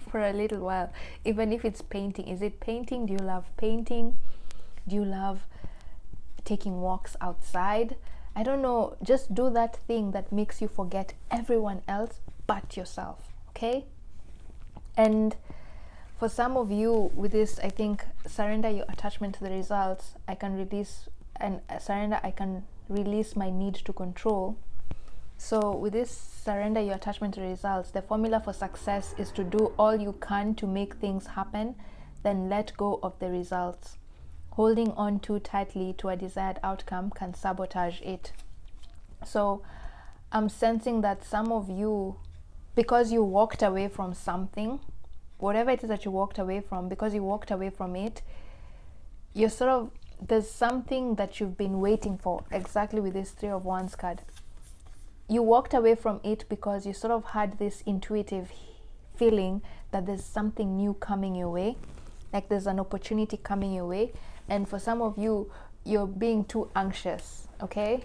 for a little while, even if it's painting. Is it painting? Do you love painting? Do you love taking walks outside? I don't know, just do that thing that makes you forget everyone else but yourself, okay? And for some of you with this, I think surrender your attachment to the results. I can release and surrender, I can release my need to control. So with this surrender your attachment to results, the formula for success is to do all you can to make things happen, then let go of the results. Holding on too tightly to a desired outcome can sabotage it. So I'm sensing that some of you, because you walked away from something, whatever it is that you walked away from, because you walked away from it, you're sort of, there's something that you've been waiting for, exactly with this Three of Wands card. You walked away from it because you sort of had this intuitive feeling that there's something new coming your way, like there's an opportunity coming your way. And for some of you, you're being too anxious, okay?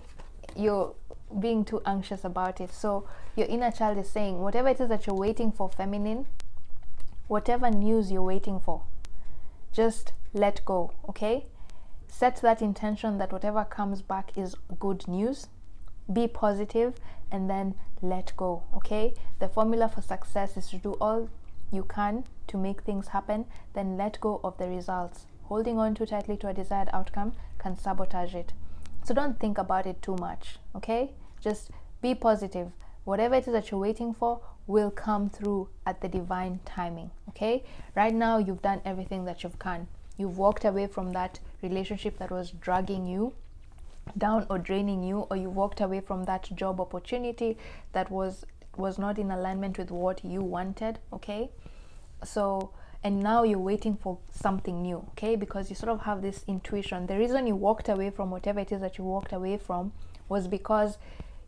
You're being too anxious about it. So your inner child is saying, whatever it is that you're waiting for, feminine, whatever news you're waiting for, just let go, okay? Set that intention that whatever comes back is good news. Be positive and then let go, okay? The formula for success is to do all you can to make things happen, then let go of the results. Holding on too tightly to a desired outcome can sabotage it. So don't think about it too much, okay? Just be positive. Whatever it is that you're waiting for will come through at the divine timing, okay? Right now, you've done everything that you can. You've walked away from that relationship that was dragging you down or draining you, or you walked away from that job opportunity that was not in alignment with what you wanted, okay? So, and now you're waiting for something new, okay? Because you sort of have this intuition. The reason you walked away from whatever it is that you walked away from was because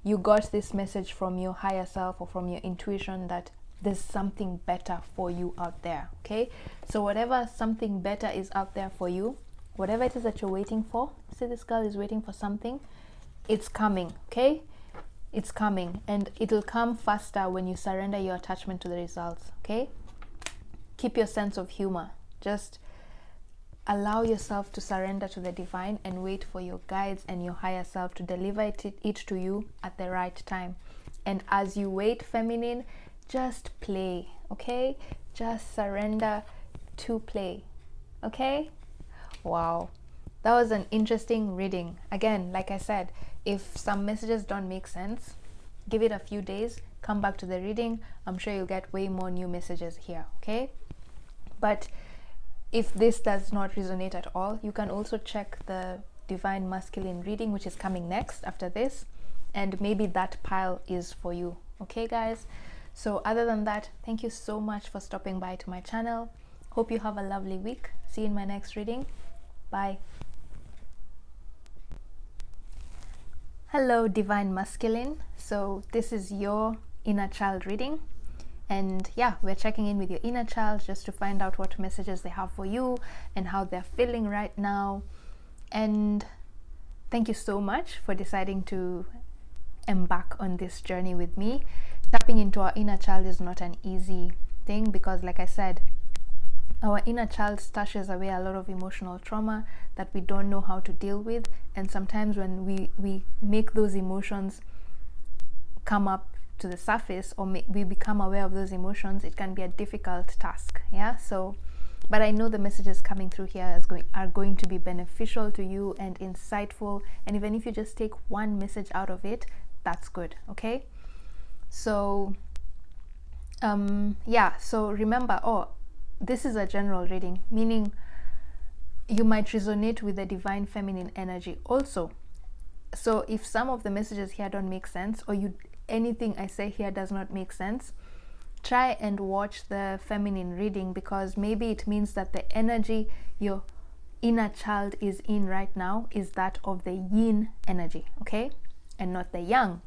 you got this message from your higher self or from your intuition that there's something better for you out there, okay? So whatever something better is out there for you, whatever it is that you're waiting for, see, this girl is waiting for something, it's coming, okay? It's coming, and it'll come faster when you surrender your attachment to the results, okay? Keep your sense of humor. Just allow yourself to surrender to the divine and wait for your guides and your higher self to deliver it to you at the right time. And as you wait, feminine, just play, okay? Just surrender to play, okay? Wow, that was an interesting reading. Again, like I said, if some messages don't make sense, give it a few days, come back to the reading. I'm sure you'll get way more new messages here, okay? But if this does not resonate at all, you can also check the Divine Masculine reading, which is coming next after this, and maybe that pile is for you, okay guys? So other than that, thank you so much for stopping by to my channel. Hope you have a lovely week. See you in my next reading. Bye. Hello, Divine Masculine. So this is your inner child reading. And yeah, we're checking in with your inner child just to find out what messages they have for you and how they're feeling right now. And thank you so much for deciding to embark on this journey with me. Tapping into our inner child is not an easy thing because, like I said, our inner child stashes away a lot of emotional trauma that we don't know how to deal with. And sometimes when we make those emotions come up to the surface, or we become aware of those emotions, it can be a difficult task. Yeah, so but I know the messages coming through here are going to be beneficial to you and insightful, and even if you just take one message out of it, that's good. Okay, so yeah, so remember, this is a general reading, meaning you might resonate with the divine feminine energy also. So if some of the messages here don't make sense, or anything I say here does not make sense, try and watch the feminine reading, because maybe it means that the energy your inner child is in right now is that of the yin energy, okay, and not the yang.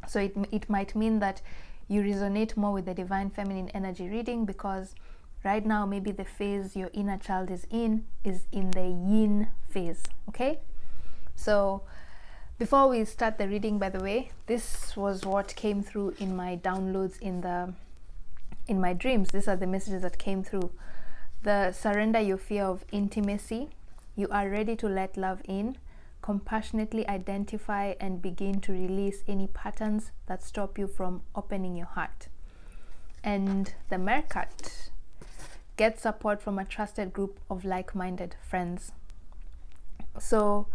So it might mean that you resonate more with the divine feminine energy reading, because right now maybe the phase your inner child is in the yin phase. Okay, so before we start the reading, by the way, this was what came through in my downloads in my dreams. These are the messages that came through. Surrender your fear of intimacy. You are ready to let love in. Compassionately identify and begin to release any patterns that stop you from opening your heart. And the Mercat, get support from a trusted group of like-minded friends. So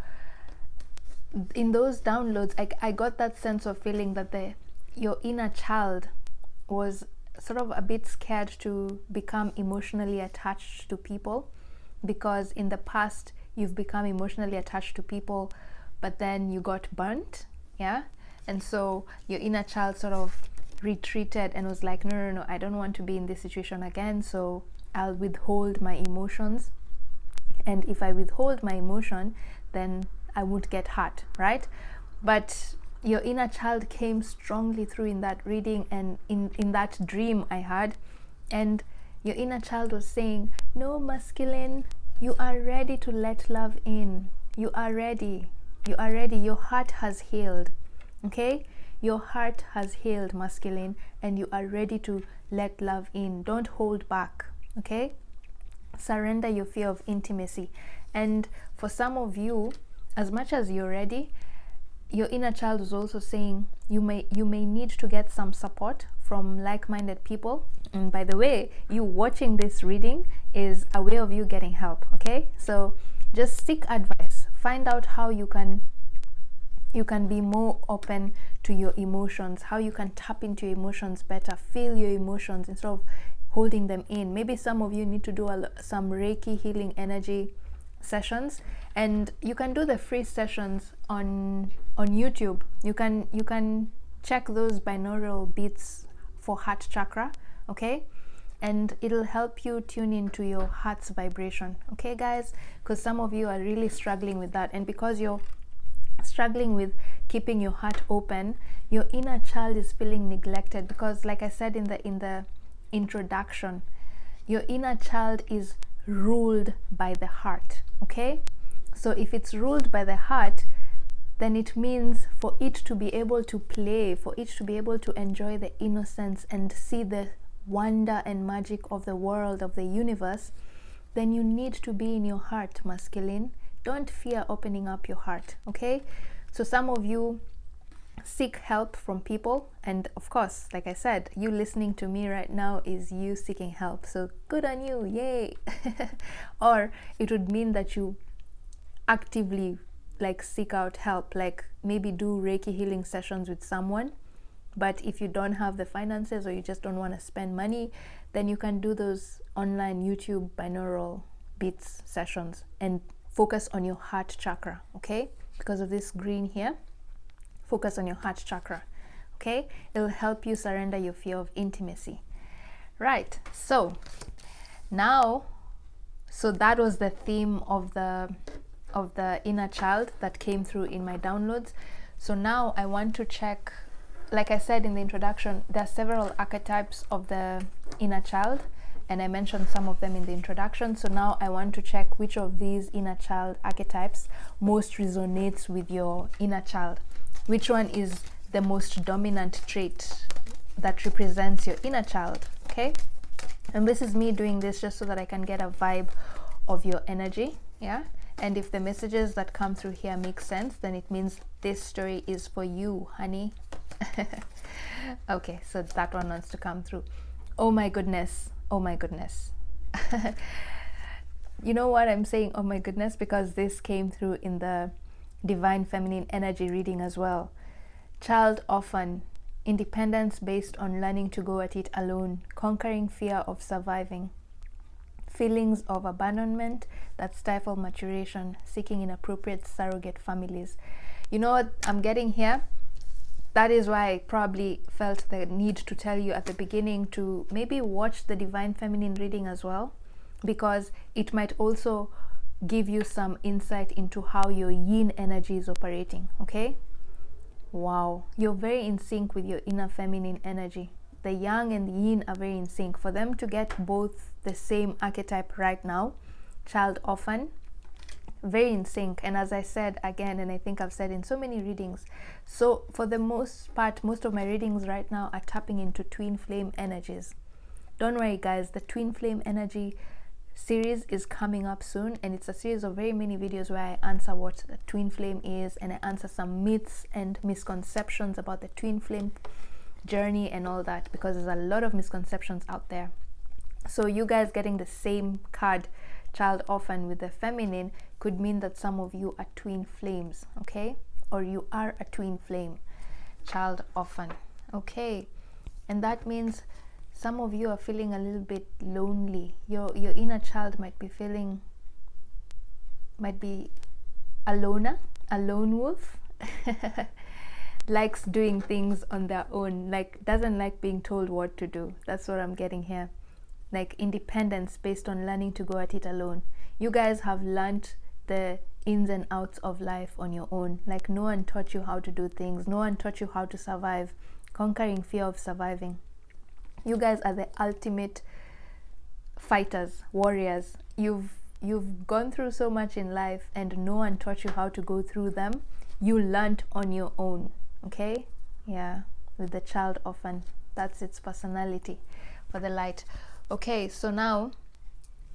in those downloads, I got that sense of feeling that your inner child was sort of a bit scared to become emotionally attached to people, because in the past you've become emotionally attached to people, but then you got burnt. Yeah, and so your inner child sort of retreated and was like, no, I don't want to be in this situation again, so I'll withhold my emotions, and if I withhold my emotion, then I would get hurt, right? But your inner child came strongly through in that reading and in that dream I had, and your inner child was saying, no, masculine, you are ready to let love in. You are ready. Your heart has healed. Okay, your heart has healed, masculine, and you are ready to let love in. Don't hold back. Okay, surrender your fear of intimacy. And for some of you, as much as you're ready, your inner child is also saying you may need to get some support from like-minded people. And by the way, you watching this reading is a way of you getting help. Okay, so just seek advice, find out how you can be more open to your emotions, how you can tap into your emotions better, feel your emotions instead of holding them in. Maybe some of you need to do some Reiki healing energy sessions, and you can do the free sessions on YouTube. You can check those binaural beats for heart chakra, okay, and it'll help you tune into your heart's vibration. Okay, guys, because some of you are really struggling with that, and because you're struggling with keeping your heart open, your inner child is feeling neglected, because like I said in the introduction, your inner child is ruled by the heart. Okay, so if it's ruled by the heart, then it means for it to be able to play, for it to be able to enjoy the innocence and see the wonder and magic of the world, of the universe, then you need to be in your heart, masculine. Don't fear opening up your heart. Okay, so some of you seek help from people, and of course, like I said, you listening to me right now is you seeking help, so good on you, yay. Or it would mean that you actively seek out help, like maybe do Reiki healing sessions with someone. But if you don't have the finances, or you just don't want to spend money, then you can do those online YouTube binaural beats sessions and focus on your heart chakra. Okay, because of this green here, focus on your heart chakra. Okay, it'll help you surrender your fear of intimacy. Right, so now, so that was the theme of the inner child that came through in my downloads. So now I want to check, like I said in the introduction, there are several archetypes of the inner child, and I mentioned some of them in the introduction. So now I want to check which of these inner child archetypes most resonates with your inner child. Which one is the most dominant trait that represents your inner child. Okay, and this is me doing this just so that I can get a vibe of your energy. Yeah, and if the messages that come through here make sense, then it means this story is for you, honey. Okay, so that one wants to come through. Oh my goodness. Oh my goodness. You know what I'm saying? Oh my goodness, because this came through in the divine feminine energy reading as well. Child orphan, independence based on learning to go at it alone, conquering fear of surviving, feelings of abandonment that stifle maturation, seeking inappropriate surrogate families. You know what I'm getting here? That is why I probably felt the need to tell you at the beginning to maybe watch the divine feminine reading as well, because it might also give you some insight into how your yin energy is operating. Okay, wow, you're very in sync with your inner feminine energy. The yang and the yin are very in sync. For them to get both the same archetype right now, child orphan, very in sync. And as I said again, and I think I've said in so many readings, so for the most part, most of my readings right now are tapping into twin flame energies. Don't worry guys, the twin flame energy series is coming up soon, and it's a series of very many videos where I answer what the twin flame is, and I answer some myths and misconceptions about the twin flame journey and all that, because there's a lot of misconceptions out there. So you guys getting the same card, child orphan, with the feminine could mean that some of you are twin flames, okay, or you are a twin flame, child orphan. Okay, and that means some of you are feeling a little bit lonely. Your inner child might be a loner, a lone wolf. Likes doing things on their own, like doesn't like being told what to do. That's what I'm getting here. Like independence based on learning to go at it alone. You guys have learned the ins and outs of life on your own. Like no one taught you how to do things. No one taught you how to survive. Conquering fear of surviving. You guys are the ultimate fighters, warriors. You've gone through so much in life and no one taught you how to go through them. You learned on your own. Okay, yeah, with the child orphan, that's its personality for the light. Okay, so now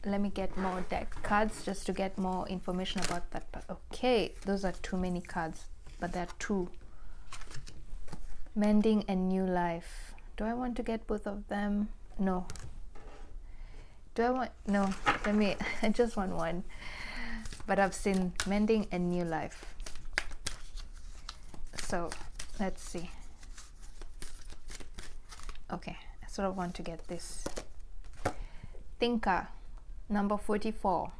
let me get more deck cards just to get more information about that. Okay, those are too many cards, but there are two. Mending and new life. Do I want to get both of them? No. Do I want? No, let me, I just want one. But I've seen mending and new life. So let's see. Okay, I sort of want to get this. Thinker, number 44.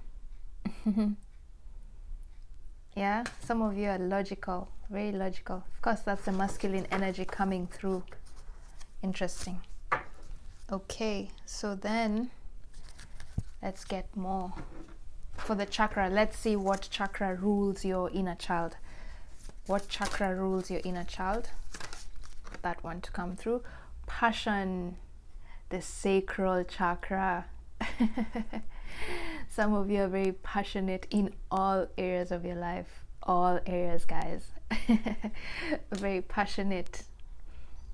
Yeah, some of you are logical, very logical. Of course, that's the masculine energy coming through. Interesting. Okay, so then let's get more. For the chakra, let's see what chakra rules your inner child. What chakra rules your inner child? That one to come through. Passion, the sacral chakra. Some of you are very passionate in all areas of your life. All areas, guys. Very passionate.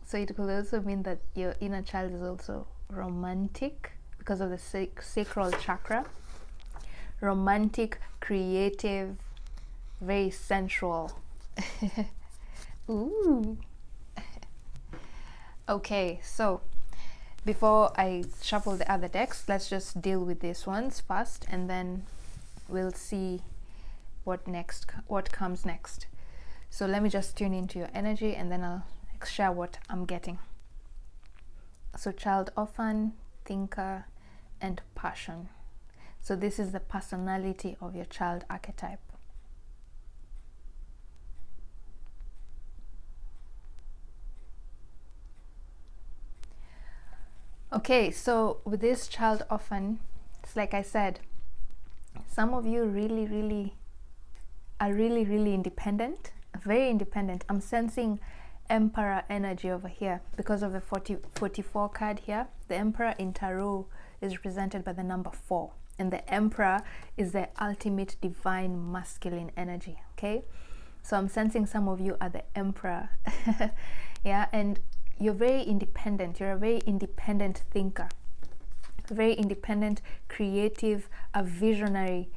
So it could also mean that your inner child is also romantic because of the sacral chakra. Romantic, creative, very sensual. Ooh. Okay, so before I shuffle the other decks, let's just deal with these ones first, and then we'll see what comes next. So let me just tune into your energy, and then I'll share what I'm getting. So child orphan, thinker, and passion. So this is the personality of your child archetype. Okay, so with this child orphan, it's like I said, some of you are really independent, very independent. I'm sensing Emperor energy over here because of the 44 card here. The Emperor in Tarot is represented by the number 4, and the Emperor is the ultimate divine masculine energy. Okay, so I'm sensing some of you are the Emperor. Yeah, and you're very independent. You're a very independent thinker, very independent, creative, a visionary.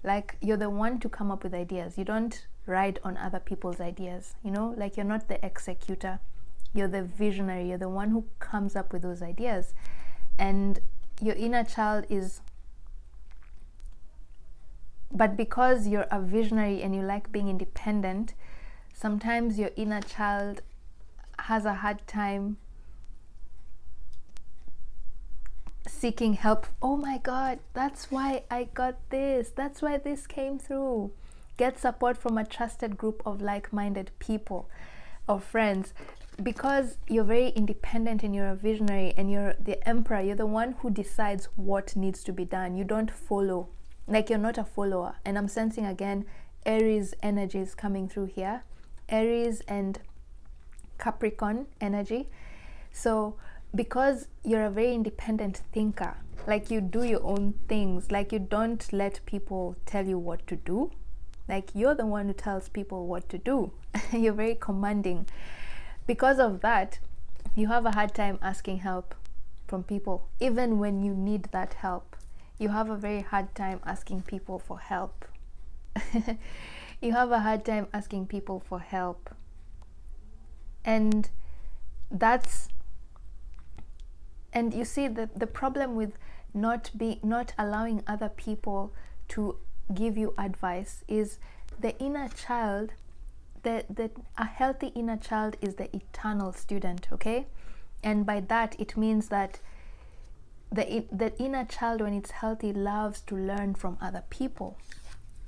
Like you're the one to come up with ideas. You don't ride on other people's ideas, you know, like you're not the executor. You're the visionary. You're the one who comes up with those ideas. And your inner child is, but because you're a visionary and you like being independent, sometimes your inner child has a hard time seeking help. Oh my God, that's why I got this. That's why this came through. Get support from a trusted group of like-minded people or friends. Because you're very independent and you're a visionary and you're the emperor, you're the one who decides what needs to be done. You don't follow. Like, you're not a follower. And I'm sensing again Aries energies coming through here. Aries and Capricorn energy. So because you're a very independent thinker, like, you do your own things, like, you don't let people tell you what to do. Like, you're the one who tells people what to do. You're very commanding. Because of that, you have a hard time asking help from people. Even when you need that help, you have a very hard time asking people for help. You have a hard time asking people for help. And you see, the problem with not allowing other people to give you advice is the inner child. A healthy inner child is the eternal student, okay? And by that, it means that the inner child, when it's healthy, loves to learn from other people.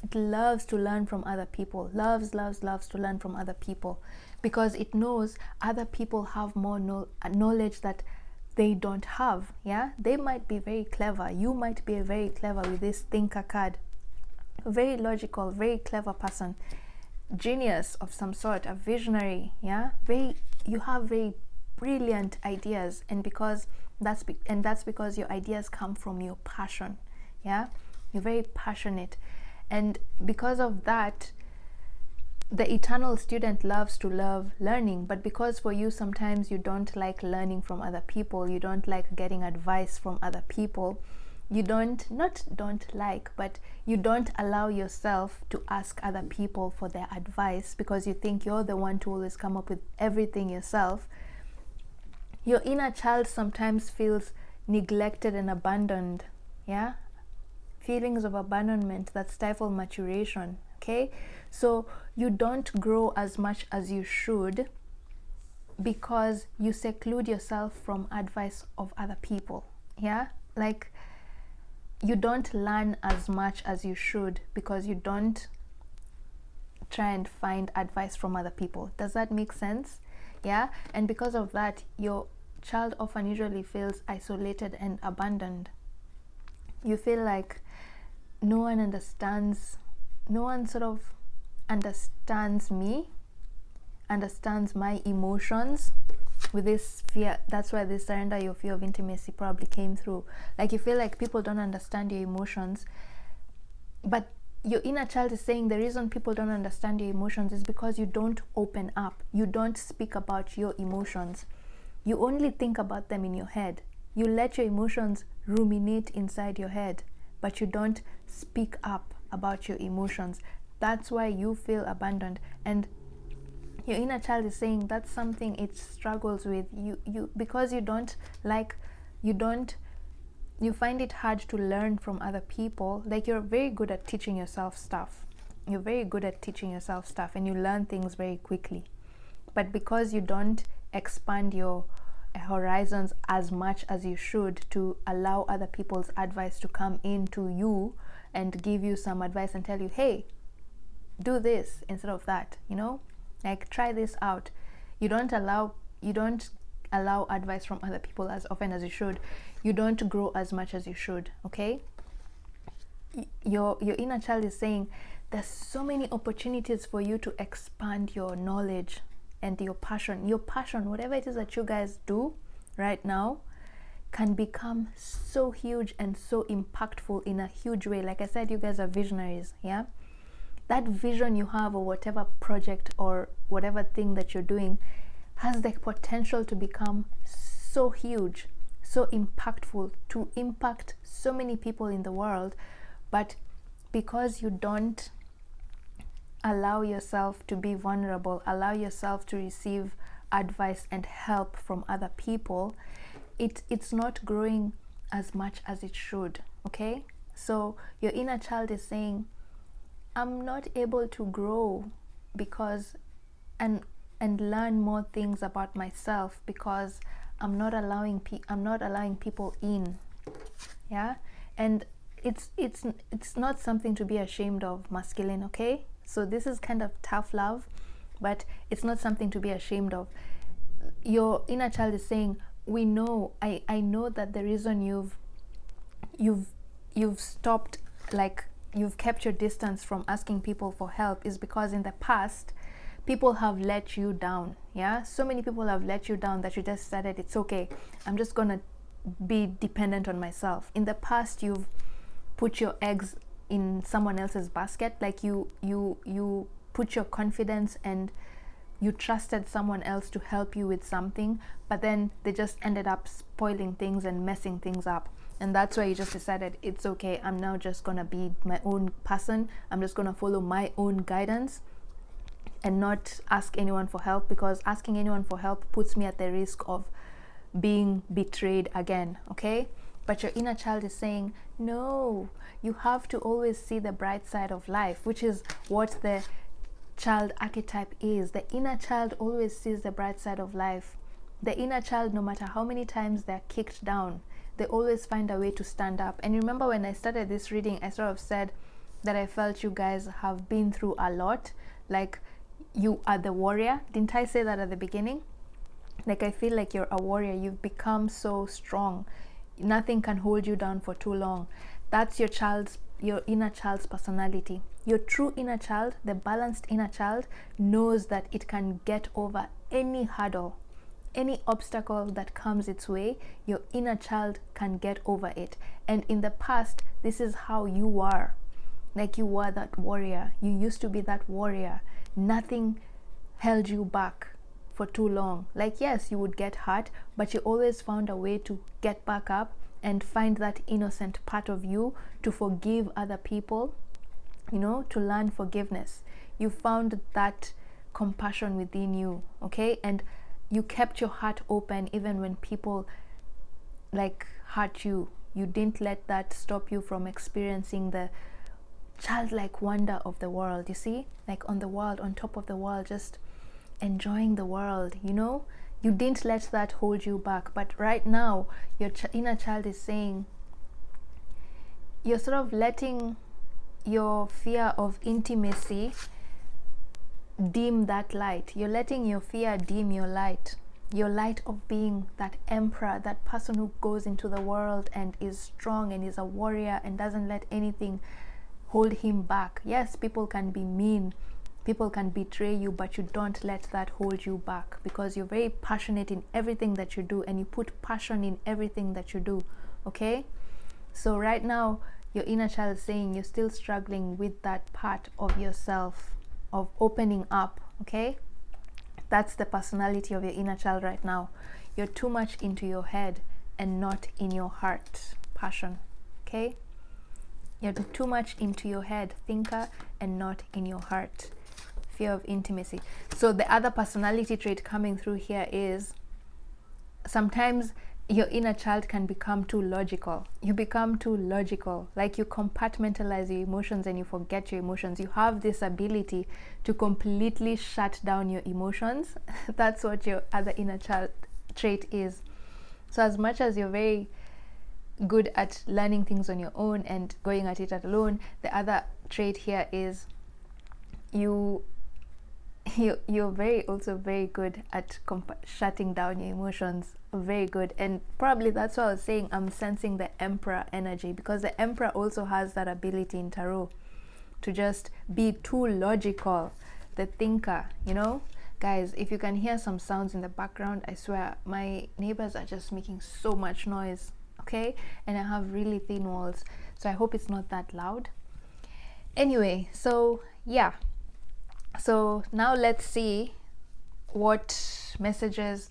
It loves to learn from other people. Loves to learn from other people, because it knows other people have more knowledge that they don't have. Yeah, they might be very clever. You might be very clever with this thinker card. Very logical, very clever person. Genius of some sort, a visionary. Yeah, you have very brilliant ideas, and that's because your ideas come from your passion. Yeah, you're very passionate, and because of that, the eternal student loves learning. But because for you, sometimes you don't like learning from other people, you don't like getting advice from other people, you don't allow yourself to ask other people for their advice, because you think you're the one to always come up with everything yourself. Your inner child sometimes feels neglected and abandoned. Yeah, feelings of abandonment that stifle maturation. Okay, so you don't grow as much as you should because you seclude yourself from advice of other people. Yeah, like, you don't learn as much as you should because you don't try and find advice from other people. Does that make sense? Yeah, and because of that, your child often usually feels isolated and abandoned. You feel like no one sort of understands me, understands my emotions. With this fear, that's why this surrender, your fear of intimacy probably came through. Like, you feel like people don't understand your emotions, but your inner child is saying the reason people don't understand your emotions is because you don't open up. You don't speak about your emotions. You only think about them in your head. You let your emotions ruminate inside your head, but you don't speak up about your emotions. That's why you feel abandoned. And your inner child is saying that's something it struggles with. You because you find it hard to learn from other people. Like, you're very good at teaching yourself stuff. You're very good at teaching yourself stuff, and you learn things very quickly. But because you don't expand your horizons as much as you should to allow other people's advice to come into you and give you some advice and tell you, hey, do this instead of that, like, try this out. You don't allow advice from other people as often as you should. You don't grow as much as you should. Okay, your inner child is saying there's so many opportunities for you to expand your knowledge and your passion, whatever it is that you guys do right now can become so huge and so impactful in a huge way. Like I said, you guys are visionaries. Yeah, that vision you have, or whatever project or whatever thing that you're doing, has the potential to become so huge, so impactful, to impact so many people in the world. But because you don't allow yourself to be vulnerable, allow yourself to receive advice and help from other people, it's not growing as much as it should. Okay, so your inner child is saying, I'm not able to grow because and learn more things about myself because I'm not allowing people in. Yeah, and it's not something to be ashamed of, masculine. Okay, so this is kind of tough love, but it's not something to be ashamed of. Your inner child is saying, we know, I know that the reason you've stopped, like you've kept your distance from asking people for help is because in the past people have let you down. Yeah, so many people have let you down that you just decided, it's okay, I'm just gonna be dependent on myself. In the past, you've put your eggs in someone else's basket, like you put your confidence and you trusted someone else to help you with something, but then they just ended up spoiling things and messing things up. And that's why you just decided, it's okay, I'm now just gonna be my own person, I'm just gonna follow my own guidance and not ask anyone for help, because asking anyone for help puts me at the risk of being betrayed again. Okay, but your inner child is saying, no, you have to always see the bright side of life, which is what the child archetype is. The inner child always sees the bright side of life. The inner child, no matter how many times they're kicked down, they always find a way to stand up. And remember, when I started this reading, I sort of said that I felt you guys have been through a lot, like you are the warrior. Didn't I say that at the beginning? Like, I feel like you're a warrior. You've become so strong. Nothing can hold you down for too long. That's your inner child's personality. Your true inner child, the balanced inner child, knows that it can get over any hurdle, any obstacle that comes its way. Your inner child can get over it. And in the past, this is how you were. Like, you were that warrior. You used to be that warrior. Nothing held you back for too long. Like, yes, you would get hurt, but you always found a way to get back up and find that innocent part of you to forgive other people, you know, to learn forgiveness. You found that compassion within you. Okay, and you kept your heart open even when people like hurt you. You didn't let that stop you from experiencing the childlike wonder of the world. You see, like on the world, on top of the world, just enjoying the world, you know. You didn't let that hold you back. But right now, your inner child is saying, you're sort of letting your fear of intimacy dim that light. You're letting your fear dim your light of being that emperor, that person who goes into the world and is strong and is a warrior and doesn't let anything hold him back. Yes, people can be mean, people can betray you, but you don't let that hold you back, because you're very passionate in everything that you do, and you put passion in everything that you do. Okay, so right now your inner child is saying you're still struggling with that part of yourself, of opening up. Okay, that's the personality of your inner child right now. You're too much into your head and not in your heart passion. Okay, you're too much into your head thinker and not in your heart. Fear of intimacy. So the other personality trait coming through here is, sometimes your inner child can become too logical. You become too logical, like you compartmentalize your emotions and you forget your emotions. You have this ability to completely shut down your emotions. That's what your other inner child trait is. So as much as you're very good at learning things on your own and going at it alone, the other trait here is you're very good at shutting down your emotions. Very good. And probably that's why I was saying I'm sensing the emperor energy, because the emperor also has that ability in tarot to just be too logical, the thinker, you know. Guys, if you can hear some sounds in the background, I swear my neighbors are just making so much noise. Okay, and I have really thin walls, so I hope it's not that loud. Anyway, so yeah, so now let's see what messages,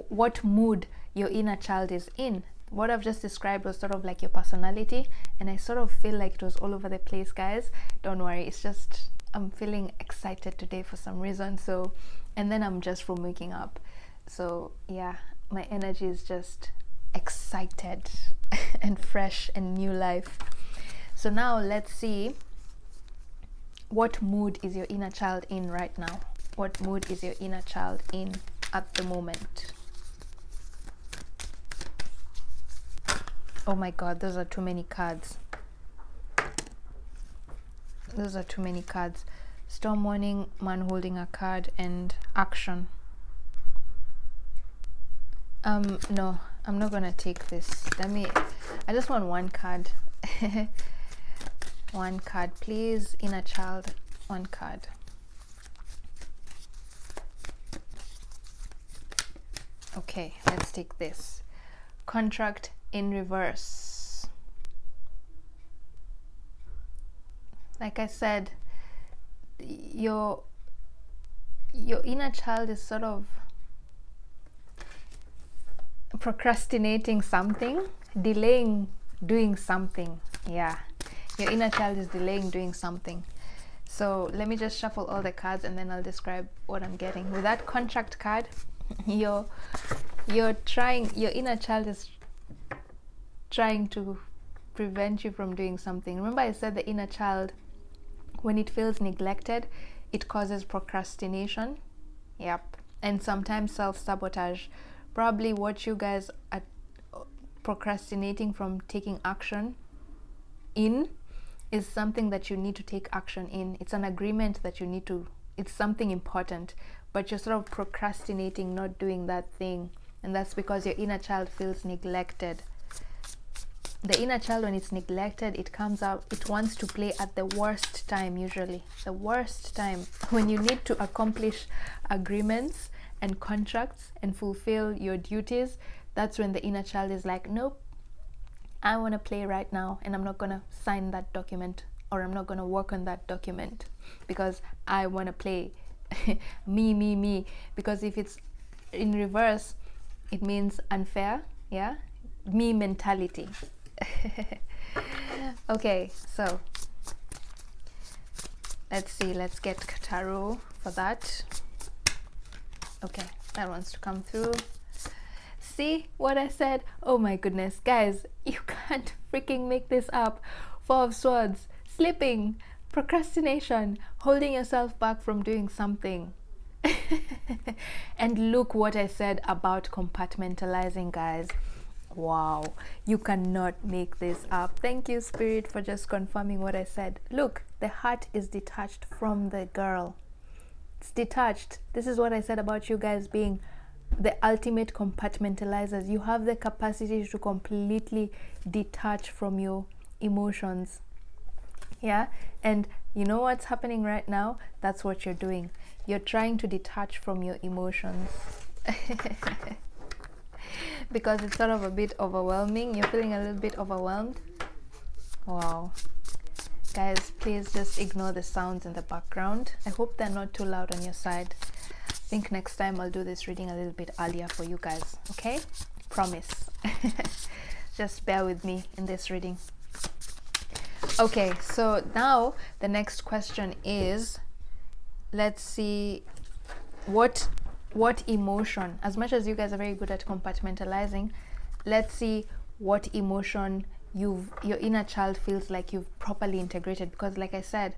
what mood your inner child is in. What I've just described was sort of like your personality, and I sort of feel like it was all over the place, guys. Don't worry, it's just I'm feeling excited today for some reason. So, and then I'm just from waking up. So yeah, my energy is just excited and fresh and new life. So now let's see, what mood is your inner child in right now? What mood is your inner child in at the moment? Oh my god, those are too many cards. Those are too many cards. Storm warning, man holding a card, and action. No, I'm not gonna take this. I just want one card. One card, please. Inner child, one card. Okay, let's take this. Contract in reverse. Like I said, your inner child is sort of procrastinating something, delaying doing something. Yeah, your inner child is delaying doing something. So let me just shuffle all the cards and then I'll describe what I'm getting. With that contract card, your inner child is trying to prevent you from doing something. Remember I said the inner child, when it feels neglected, it causes procrastination. Yep. And sometimes self-sabotage. Probably what you guys are procrastinating from taking action in is something that you need to take action in. It's an agreement that you need to, it's something important, but you're sort of procrastinating not doing that thing. And that's because your inner child feels neglected. The inner child, when it's neglected, it comes out, it wants to play at the worst time, usually. The worst time. When you need to accomplish agreements and contracts and fulfill your duties, that's when the inner child is like, nope, I want to play right now and I'm not going to sign that document, or I'm not going to work on that document because I want to play. me. Because if it's in reverse, it means unfair. Yeah, me mentality. Okay, so let's see, let's get tarot for that. Okay, that wants to come through. See what I said? Oh my goodness, guys, you can't freaking make this up. Four of Swords, slipping, procrastination, holding yourself back from doing something. And look what I said about compartmentalizing, guys. Wow, you cannot make this up. Thank you, Spirit, for just confirming what I said. Look, the heart is detached from the girl. It's detached. This is what I said about you guys being the ultimate compartmentalizers. You have the capacity to completely detach from your emotions. Yeah, and you know what's happening right now? That's what you're doing. You're trying to detach from your emotions. Because it's sort of a bit overwhelming. You're feeling a little bit overwhelmed. Wow. Guys, please just ignore the sounds in the background. I hope they're not too loud on your side. I think next time I'll do this reading a little bit earlier for you guys. Okay? Promise. Just bear with me in this reading. Okay, so now the next question is, let's see what emotion, as much as you guys are very good at compartmentalizing, let's see what emotion your inner child feels like you've properly integrated. Because like I said,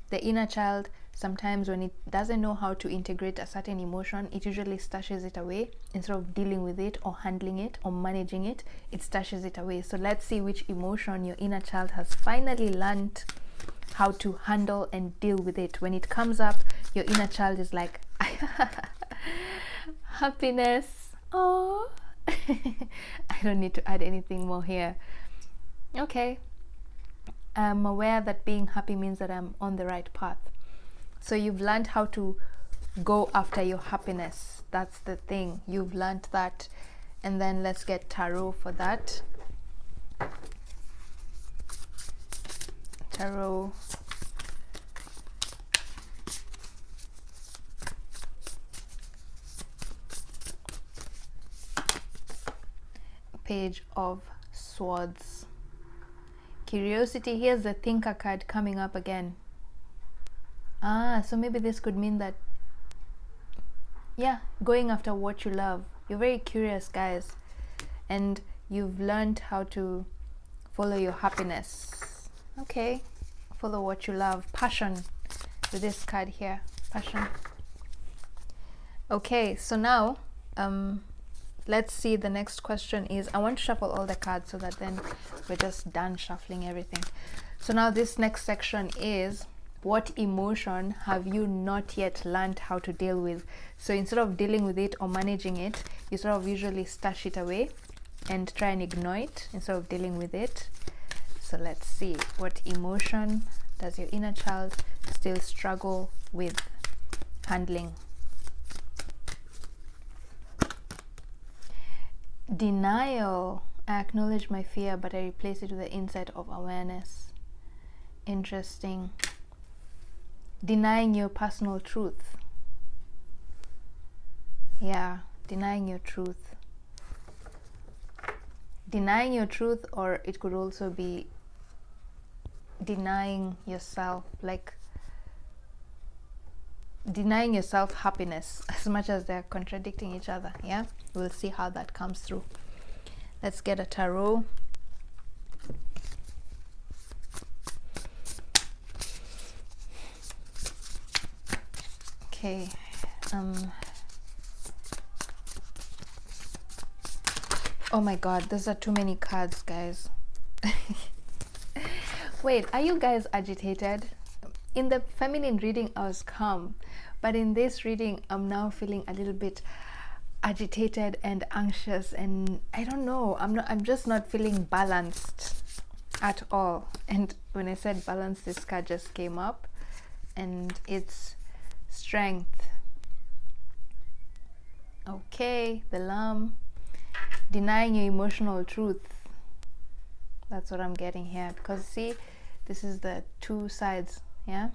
the inner child, sometimes when it doesn't know how to integrate a certain emotion, it usually stashes it away. Instead of dealing with it or handling it or managing it, it stashes it away. So let's see which emotion your inner child has finally learned how to handle and deal with it. When it comes up, your inner child is like, happiness. Oh, I don't need to add anything more here. Okay, I'm aware that being happy means that I'm on the right path. So you've learned how to go after your happiness. That's the thing. You've learned that. And then let's get tarot for that. Tarot. Page of Swords. Curiosity. Here's the Thinker card coming up again. So maybe this could mean that, yeah, going after what you love. You're very curious, guys, and you've learned how to follow your happiness. Okay, follow what you love. Passion, with this card here, passion. Okay, so now let's see. The next question is, I want to shuffle all the cards so that then we're just done shuffling everything. So now this next section is, what emotion have you not yet learned how to deal with? So instead of dealing with it or managing it, you sort of usually stash it away and try and ignore it instead of dealing with it. So let's see, what emotion does your inner child still struggle with handling? Denial. I acknowledge my fear, but I replace it with the insight of awareness. Interesting. Denying your personal truth. Yeah, denying your truth. Denying your truth, or it could also be denying yourself, like denying yourself happiness, as much as they're contradicting each other. Yeah, we'll see how that comes through. Let's get a tarot. Okay. Oh my god, those are too many cards, guys. Wait, are you guys agitated? In the feminine reading I was calm, but in this reading I'm now feeling a little bit agitated and anxious, and I don't know, I'm just not feeling balanced at all. And when I said balance, this card just came up, and it's strength. Okay, the lamb. Denying your emotional truth. That's what I'm getting here, because see, this is the two sides, yeah,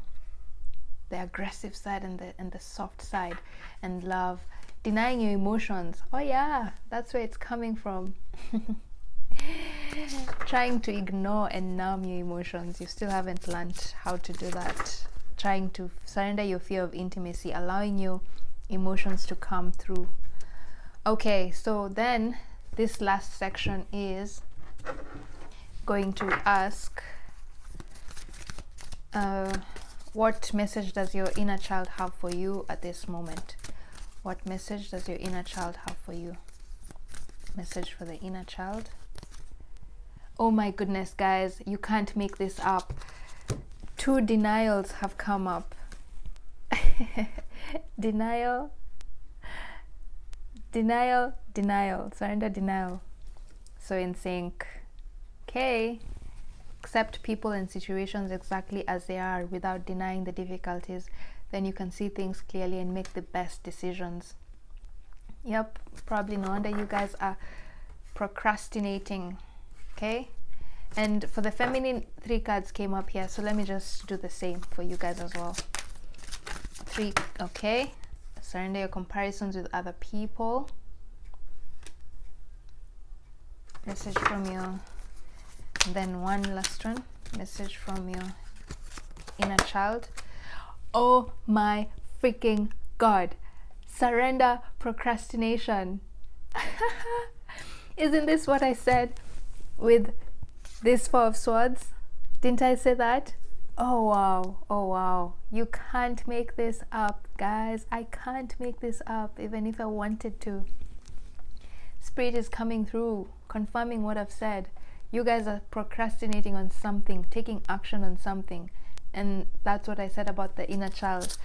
the aggressive side and the soft side, and love. Denying your emotions. Oh yeah, that's where it's coming from. Trying to ignore and numb your emotions. You still haven't learned how to do that. Trying to surrender your fear of intimacy, allowing your emotions to come through. Okay, so then this last section is going to ask, what message does your inner child have for you at this moment? What message does your inner child have for you? Message for the inner child. Oh my goodness, guys, you can't make this up. 2 denials have come up. Denial, denial, denial, surrender, denial. So in sync. Okay. Accept people and situations exactly as they are without denying the difficulties. Then you can see things clearly and make the best decisions. Yep, probably no wonder you guys are procrastinating. Okay. And for the feminine, 3 cards came up here, so let me just do the same for you guys as well. 3. Okay. Surrender your comparisons with other people. Message from you. Then one last one. Message from your inner child. Oh my freaking god. Surrender procrastination. Isn't this what I said with this 4 of Swords? Didn't I say that? Oh wow, oh wow. You can't make this up, guys. I can't make this up, even if I wanted to. Spirit is coming through, confirming what I've said. You guys are procrastinating on something, taking action on something. And that's what I said about the inner child.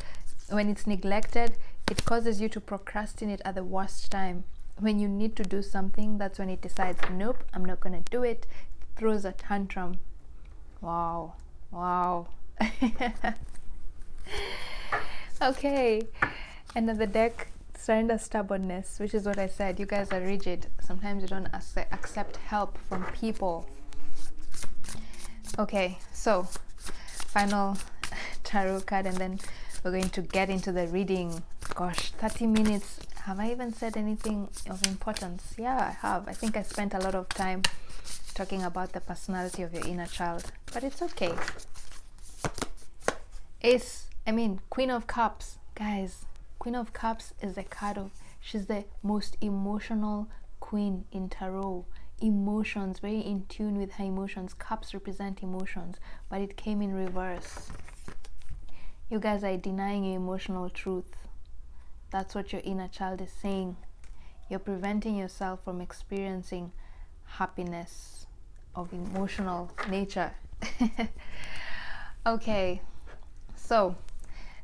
When it's neglected, it causes you to procrastinate at the worst time. When you need to do something, that's when it decides, nope, I'm not going to do it. It throws a tantrum. Wow. Wow. Okay. Another deck, surrender stubbornness, which is what I said. You guys are rigid. Sometimes you don't accept help from people. Okay, so final tarot card, and then we're going to get into the reading. Gosh, 30 minutes. Have I even said anything of importance? Yeah, I have. I think I spent a lot of time talking about the personality of your inner child, but it's okay. Ace I mean, Queen of Cups, guys. Queen of Cups is a card of, she's the most emotional queen in tarot. Emotions, very in tune with her emotions. Cups represent emotions, but it came in reverse. You guys are denying your emotional truth. That's what your inner child is saying. You're preventing yourself from experiencing happiness of emotional nature. Okay, so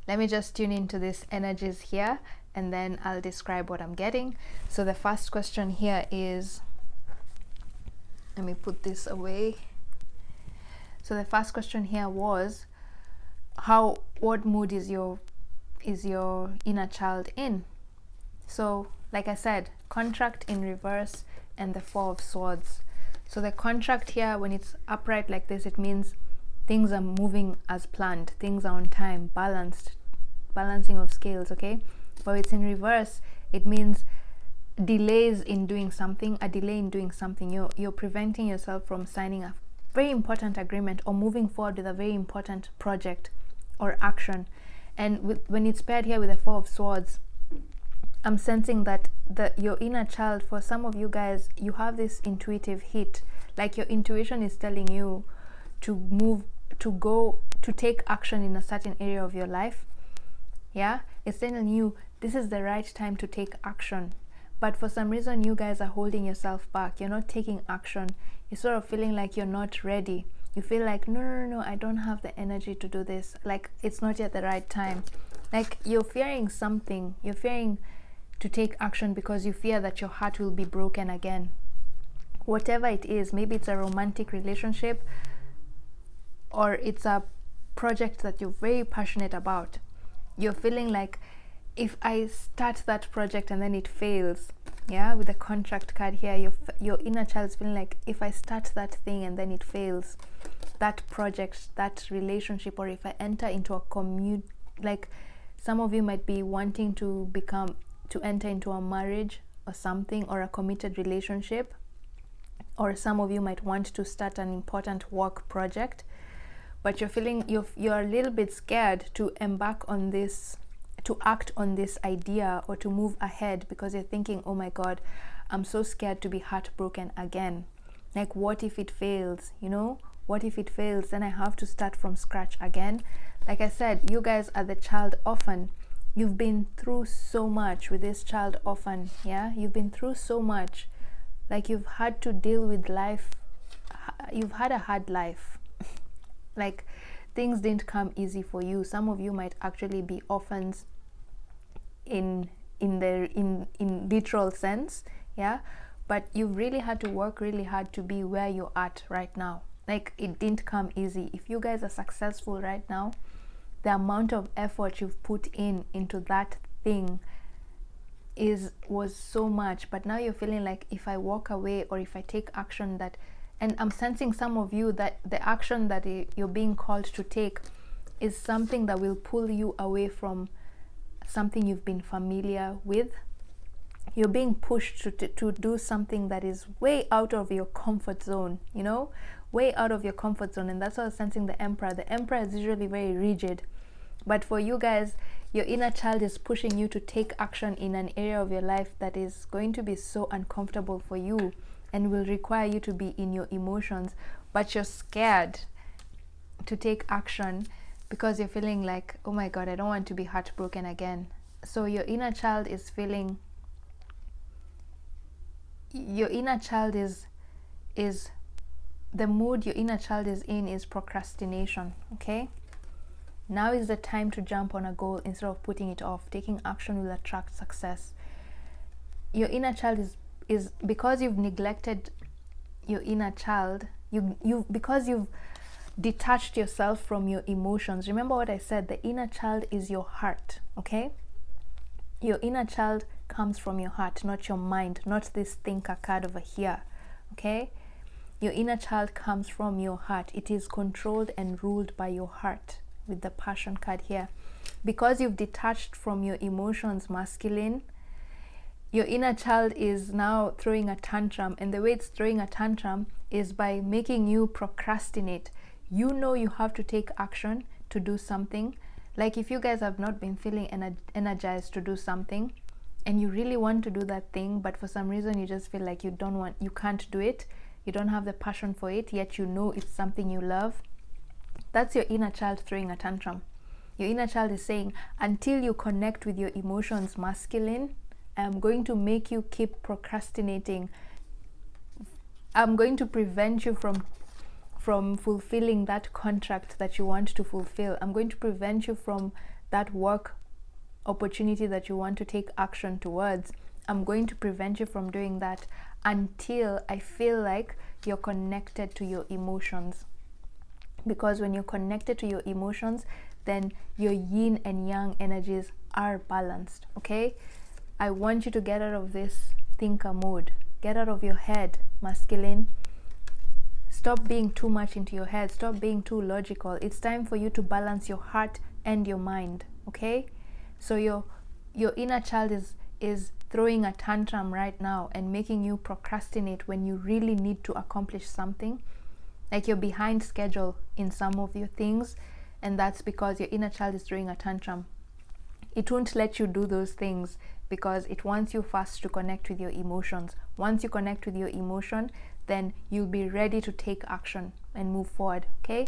let me just tune into these energies here, and then I'll describe what I'm getting. So the first question here is, let me put this away. So the first question here was, what mood is your inner child in? So like I said, contract in reverse and the Four of Swords. So the contract here, when it's upright like this, it means things are moving as planned, things are on time, balancing of scales, okay? But it's in reverse, it means delays in doing something, a delay in doing something. You're preventing yourself from signing a very important agreement or moving forward with a very important project or action. And when it's paired here with the Four of Swords, I'm sensing that your inner child, for some of you guys, you have this intuitive hit, like your intuition is telling you to move, to take action in a certain area of your life. Yeah, it's telling you this is the right time to take action. But for some reason, you guys are holding yourself back. You're not taking action. You're sort of feeling like you're not ready. You feel like, no, I don't have the energy to do this. Like, it's not yet the right time. Like, you're fearing something. You're fearing to take action because you fear that your heart will be broken again. Whatever it is, maybe it's a romantic relationship, or it's a project that you're very passionate about. You're feeling like, if I start that project and then it fails, yeah, with the contract card here, your inner child is feeling like, if I start that thing and then it fails, that project, that relationship, or if I enter into a like some of you might be wanting to enter into a marriage or something, or a committed relationship, or some of you might want to start an important work project, but you're feeling you're a little bit scared to embark on this, to act on this idea, or to move ahead, because you're thinking, oh my God, I'm so scared to be heartbroken again. Like, what if it fails? You know, what if it fails? Then I have to start from scratch again. Like I said, you guys are the child orphan. You've been through so much with this child orphan. Yeah, you've been through so much. Like, you've had to deal with life. You've had a hard life. Like, things didn't come easy for you. Some of you might actually be orphans in literal sense, yeah, but you've really had to work really hard to be where you're at right now. Like, it didn't come easy. If you guys are successful right now, the amount of effort you've put into that thing was so much. But now you're feeling like, if I walk away, or if I take action that, and I'm sensing some of you that the action that you're being called to take is something that will pull you away from something you've been familiar with. You're being pushed to do something that is way out of your comfort zone, you know, way out of your comfort zone. And that's what I was sensing the Emperor. The Emperor is usually very rigid, but for you guys, your inner child is pushing you to take action in an area of your life that is going to be so uncomfortable for you and will require you to be in your emotions, but you're scared to take action because you're feeling like, oh my God, I don't want to be heartbroken again. So your inner child is feeling, your inner child is the mood your inner child is in is procrastination. Okay, now is the time to jump on a goal instead of putting it off. Taking action will attract success. Your inner child is because you've neglected your inner child, because you've detached yourself from your emotions. Remember what I said, the inner child is your heart. Okay, your inner child comes from your heart, not your mind, not this thinker card over here. Okay, your inner child comes from your heart. It is controlled and ruled by your heart, with the passion card here. Because you've detached from your emotions, masculine, your inner child is now throwing a tantrum, and the way it's throwing a tantrum is by making you procrastinate. You know you have to take action to do something, Like if you guys have not been feeling energized to do something, and you really want to do that thing, but for some reason you just feel like you can't do it, you don't have the passion for it, yet you know it's something you love, that's your inner child throwing a tantrum. Your inner child is saying, until you connect with your emotions, masculine, I'm going to make you keep procrastinating. I'm going to prevent you from fulfilling that contract that you want to fulfill. I'm going to prevent you from that work opportunity that you want to take action towards. I'm going to prevent you from doing that until I feel like you're connected to your emotions. Because when you're connected to your emotions, then your yin and yang energies are balanced. Okay, I want you to get out of this thinker mode. Get out of your head, masculine. Stop being too much into your head. Stop being too logical. It's time for you to balance your heart and your mind. Okay, so your inner child is throwing a tantrum right now and making you procrastinate when you really need to accomplish something. Like you're behind schedule in some of your things, and that's because your inner child is throwing a tantrum. It won't let you do those things because it wants you first to connect with your emotions. Once you connect with your emotion, then you'll be ready to take action and move forward. Okay,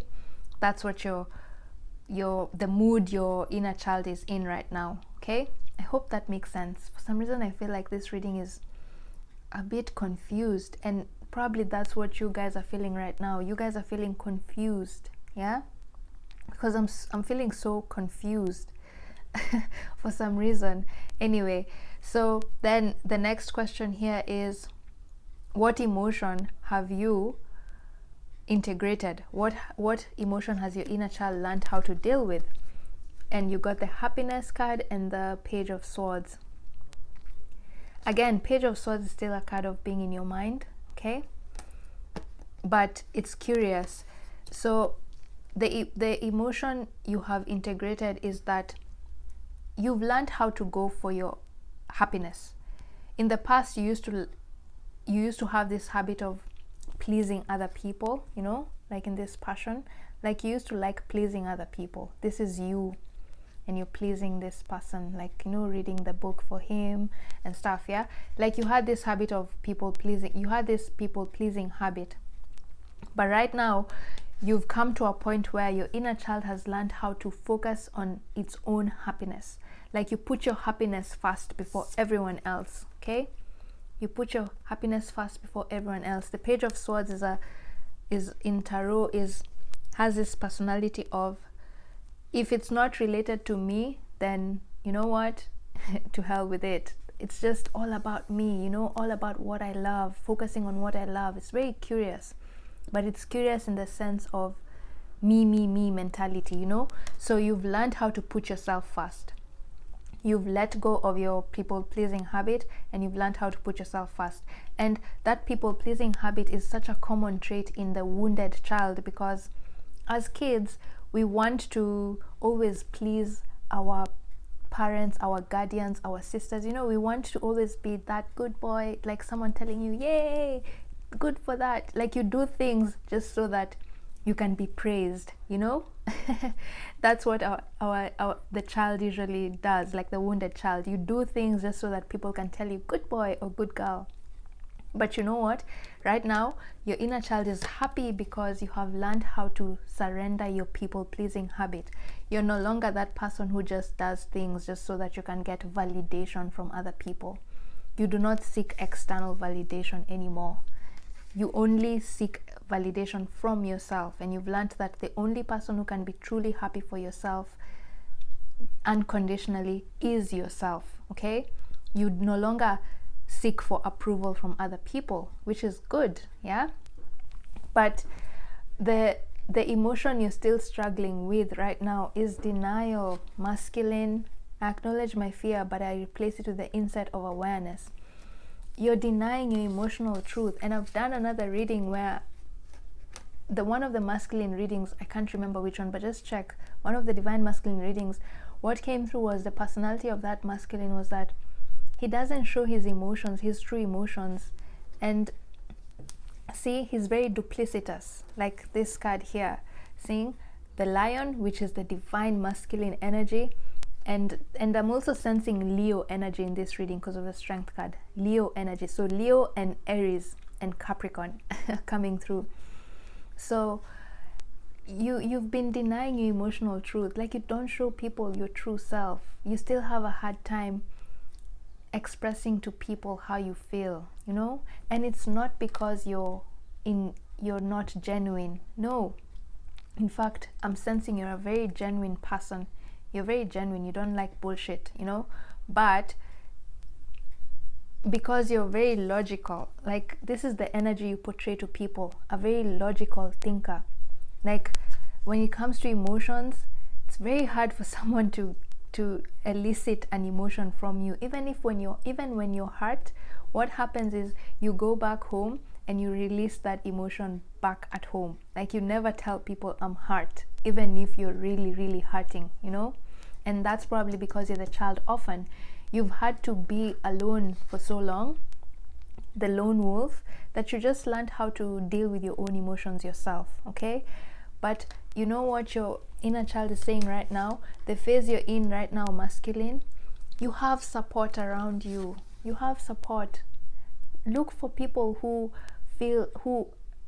that's what the mood your inner child is in right now. Okay, I hope that makes sense. For some reason I feel like this reading is a bit confused, and probably that's what you guys are feeling right now. You guys are feeling confused, yeah, because I'm feeling so confused for some reason. Anyway, so then the next question here is, what emotion have you integrated? What emotion has your inner child learned how to deal with? And you got the happiness card and the page of swords. Again, page of swords is still a card of being in your mind, okay, but it's curious. So the emotion you have integrated is that you've learned how to go for your happiness. In the past, you used to have this habit of pleasing other people, you know, like in this passion, like you used to like pleasing other people. This is you, and you're pleasing this person, like, you know, reading the book for him and stuff, yeah, like you had this habit of people pleasing. You had this people pleasing habit, but right now you've come to a point where your inner child has learned how to focus on its own happiness. Like you put your happiness first before everyone else. Okay, you put your happiness first before everyone else. The page of swords is in tarot has this personality of, if it's not related to me, then you know what, to hell with it. It's just all about me, you know, all about what I love, focusing on what I love. It's very curious, but it's curious in the sense of me mentality, you know. So you've learned how to put yourself first. You've let go of your people pleasing habit, and you've learned how to put yourself first. And that people pleasing habit is such a common trait in the wounded child, because as kids we want to always please our parents, our guardians, our sisters, you know. We want to always be that good boy, like someone telling you, yay, good for that. Like you do things just so that you can be praised, you know. That's what the child usually does, like the wounded child. You do things just so that people can tell you good boy or good girl. But you know what, right now your inner child is happy because you have learned how to surrender your people pleasing habit. You're no longer that person who just does things just so that you can get validation from other people. You do not seek external validation anymore. You only seek validation from yourself, and you've learned that the only person who can be truly happy for yourself unconditionally is yourself. Okay, you no longer seek for approval from other people, which is good, yeah. But the emotion you're still struggling with right now is denial. Masculine, I acknowledge my fear, but I replace it with the insight of awareness. You're denying your emotional truth. And I've done another reading where one of the masculine readings, I can't remember which one, but just check one of the divine masculine readings. What came through was the personality of that masculine was that he doesn't show his emotions, his true emotions. And see, he's very duplicitous, like this card here, seeing the lion, which is the divine masculine energy, and I'm also sensing Leo energy in this reading because of the strength card. Leo energy, so Leo and Aries and Capricorn coming through. So you've been denying your emotional truth, like you don't show people your true self. You still have a hard time expressing to people how you feel, you know. And it's not because you're not genuine. No, in fact, I'm sensing you're a very genuine person. You're very genuine. You don't like bullshit, you know. But because you're very logical, like this is the energy you portray to people, a very logical thinker. Like when it comes to emotions, it's very hard for someone to elicit an emotion from you. Even when you're hurt, what happens is you go back home and you release that emotion back at home. Like you never tell people I'm hurt, even if you're really, really hurting, you know. And that's probably because you're the child orphan. You've had to be alone for so long, the lone wolf, that you just learned how to deal with your own emotions yourself, okay? But you know what your inner child is saying right now? The phase you're in right now, masculine, you have support around you. You have support. Look for people who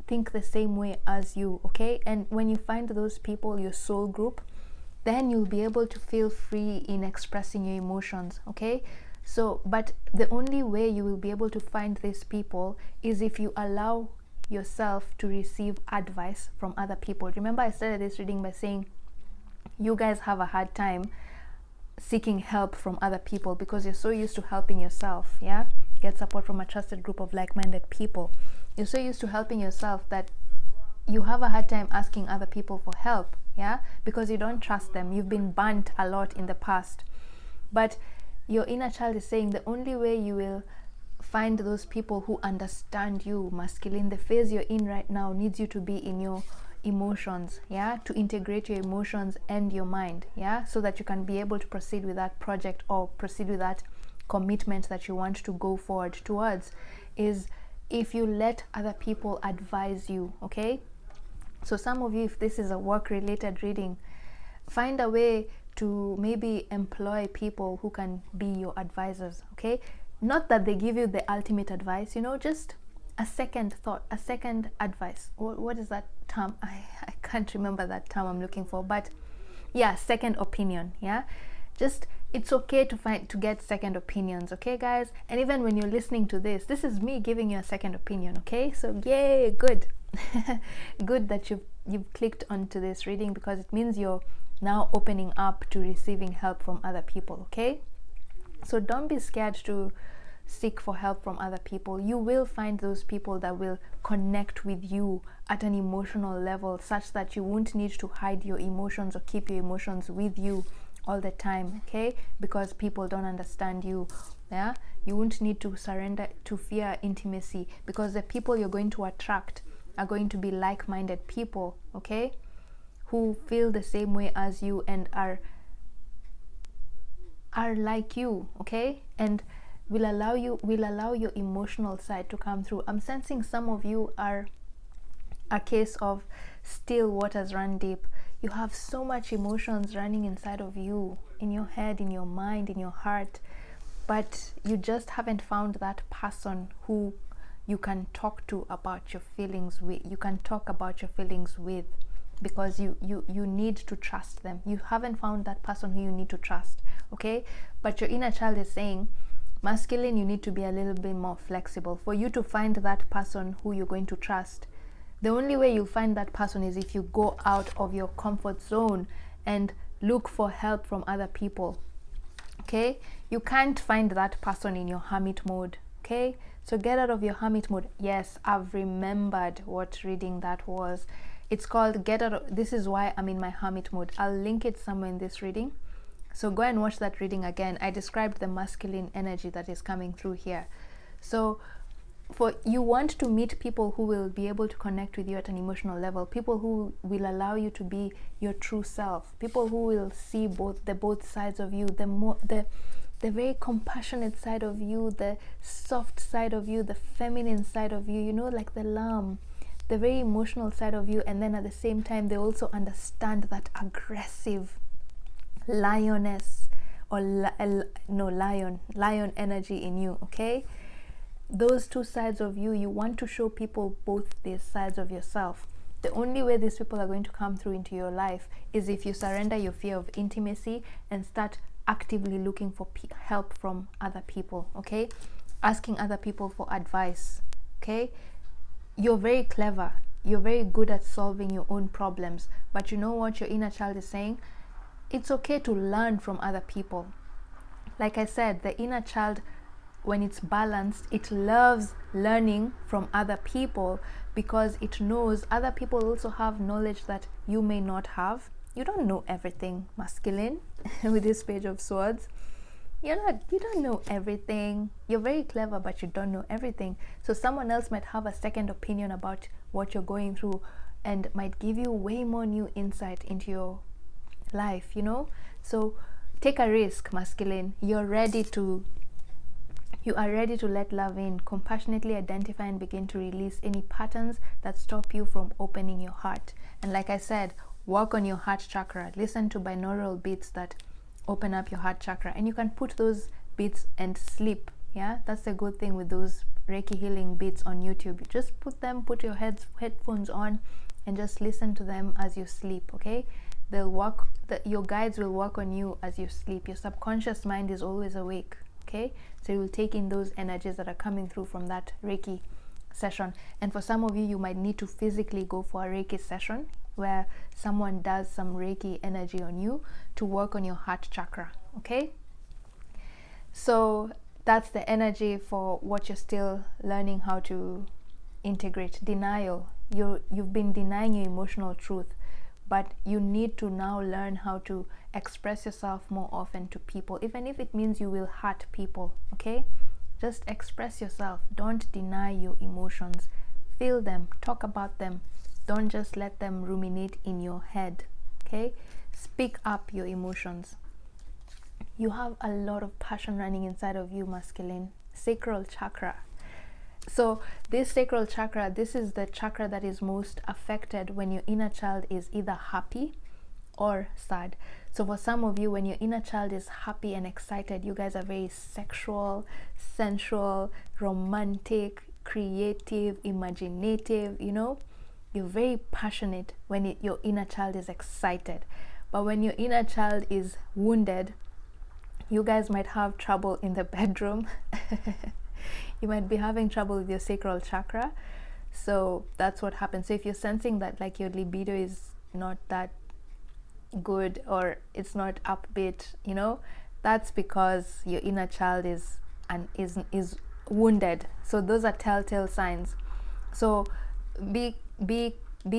think the same way as you, okay? And when you find those people, your soul group, then you'll be able to feel free in expressing your emotions, okay? So, but the only way you will be able to find these people is if you allow yourself to receive advice from other people. Remember, I started this reading by saying you guys have a hard time seeking help from other people because you're so used to helping yourself. Yeah, get support from a trusted group of like-minded people. You're so used to helping yourself that you have a hard time asking other people for help. Yeah, because you don't trust them. You've been burnt a lot in the past. But your inner child is saying the only way you will find those people who understand you, masculine, the phase you're in right now needs you to be in your emotions, yeah, to integrate your emotions and your mind, yeah, so that you can be able to proceed with that project or proceed with that commitment that you want to go forward towards. Is if you let other people advise you, okay? So some of you, if this is a work-related reading, find a way to maybe employ people who can be your advisors, okay? Not that they give you the ultimate advice, you know, just a second thought, a second advice. What is that term? I can't remember that term I'm looking for, but yeah, second opinion, yeah? Just, it's okay to get second opinions, okay, guys? And even when you're listening to this is me giving you a second opinion, okay? So yay, good. Good that you've clicked onto this reading, because it means you're now opening up to receiving help from other people, okay? So don't be scared to seek for help from other people. You will find those people that will connect with you at an emotional level, such that you won't need to hide your emotions or keep your emotions with you all the time, okay? Because people don't understand you. Yeah, you won't need to surrender to fear intimacy, because the people you're going to attract are going to be like-minded people, okay, who feel the same way as you and are like you, okay, and will allow your emotional side to come through. I'm sensing some of you are a case of still waters run deep. You have so much emotions running inside of you, in your head, in your mind, in your heart, but you just haven't found that person who you can talk to about your feelings with. You can talk about your feelings with, because you need to trust them. You haven't found that person who you need to trust, okay? But your inner child is saying, masculine, you need to be a little bit more flexible. For you to find that person who you're going to trust, the only way you'll find that person is if you go out of your comfort zone and look for help from other people, okay? You can't find that person in your hermit mode, okay? So get out of your hermit mode. Yes, I've remembered what reading that was. It's called Get Out of... This is why I'm in my hermit mode. I'll link it somewhere in this reading. So go and watch that reading again. I described the masculine energy that is coming through here. So for you want to meet people who will be able to connect with you at an emotional level, people who will allow you to be your true self, people who will see both sides of you, the very compassionate side of you, the soft side of you, the feminine side of you, you know, like the lamb, the very emotional side of you, and then at the same time they also understand that aggressive lioness or lion energy in you. Okay, those two sides of you, you want to show people both these sides of yourself. The only way these people are going to come through into your life is if you surrender your fear of intimacy and start actively looking for help from other people. Okay, asking other people for advice. Okay, you're very clever, you're very good at solving your own problems, but you know what your inner child is saying? It's okay to learn from other people. Like I said, the inner child, when it's balanced, it loves learning from other people because it knows other people also have knowledge that you may not have. You don't know everything, masculine, with this page of swords. You don't know everything. You're very clever, but you don't know everything. So someone else might have a second opinion about what you're going through and might give you way more new insight into your life, you know. So take a risk, masculine. You are ready to let love in. Compassionately identify and begin to release any patterns that stop you from opening your heart. And like I said, work on your heart chakra. Listen to binaural beats that open up your heart chakra, and you can put those beats and sleep. Yeah, that's a good thing with those Reiki healing beats on YouTube. You just put your headphones on and just listen to them as you sleep. Okay, they'll work. Your guides will work on you as you sleep. Your subconscious mind is always awake. Okay, so you will take in those energies that are coming through from that Reiki session. And for some of you, you might need to physically go for a Reiki session where someone does some Reiki energy on you to work on your heart chakra. Okay, so that's the energy for what you're still learning how to integrate. Denial. You've been denying your emotional truth, but you need to now learn how to express yourself more often to people, even if it means you will hurt people. Okay, just express yourself. Don't deny your emotions. Feel them, talk about them. Don't just let them ruminate in your head. Okay, speak up your emotions. You have a lot of passion running inside of you, masculine. Sacral chakra. So this sacral chakra, this is the chakra that is most affected when your inner child is either happy or sad. So for some of you, when your inner child is happy and excited, you guys are very sexual, sensual, romantic, creative, imaginative, you know. You're very passionate when your inner child is excited. But when your inner child is wounded, you guys might have trouble in the bedroom. You might be having trouble with your sacral chakra. So that's what happens. So if you're sensing that like your libido is not that good or it's not upbeat, you know, that's because your inner child is wounded. So those are telltale signs. So be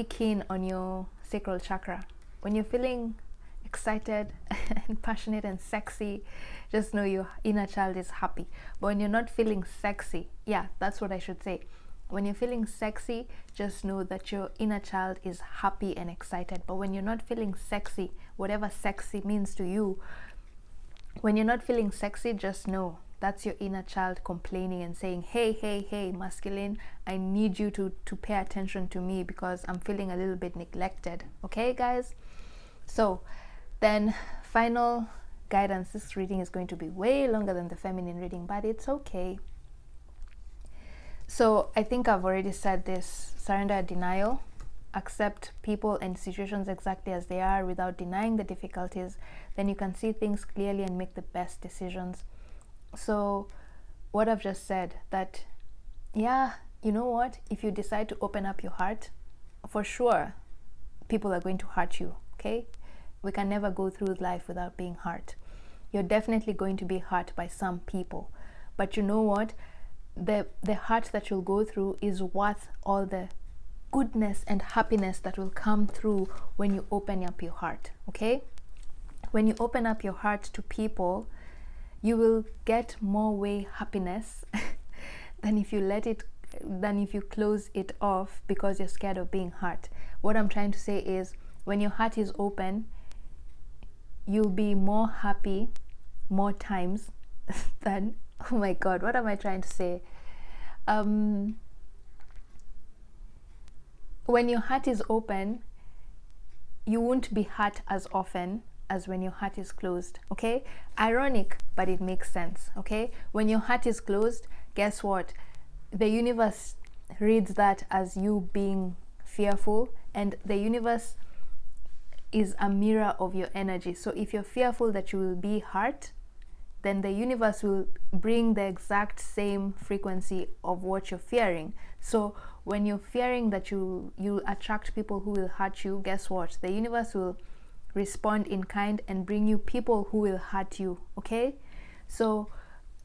keen on your sacral chakra. When you're feeling excited and passionate and sexy, just know your inner child is happy. But when you're not feeling sexy, yeah, that's what I should say. When you're feeling sexy, just know that your inner child is happy and excited. But when you're not feeling sexy, whatever sexy means to you, when you're not feeling sexy, just know that's your inner child complaining and saying, hey, masculine, I need you to pay attention to me because I'm feeling a little bit neglected. Okay, guys? So then final guidance. This reading is going to be way longer than the feminine reading, but it's okay. So I think I've already said this. Surrender, denial. Accept people and situations exactly as they are without denying the difficulties. Then you can see things clearly and make the best decisions. So what I've just said, that yeah, you know what, if you decide to open up your heart, for sure people are going to hurt you. Okay, we can never go through life without being hurt. You're definitely going to be hurt by some people, but you know what, the hurt that you'll go through is worth all the goodness and happiness that will come through when you open up your heart. Okay, when you open up your heart to people, you will get more way happiness than if you close it off because you're scared of being hurt. What I'm trying to say is, when your heart is open, you'll be more happy more times than, oh my god, what am I trying to say? when your heart is open, you won't be hurt as often as when your heart is closed. Okay, ironic, but it makes sense. Okay, when your heart is closed, guess what? The universe reads that as you being fearful, and the universe is a mirror of your energy. So if you're fearful that you will be hurt, then the universe will bring the exact same frequency of what you're fearing. So when you're fearing that you attract people who will hurt you, guess what? The universe will respond in kind and bring you people who will hurt you. Okay, so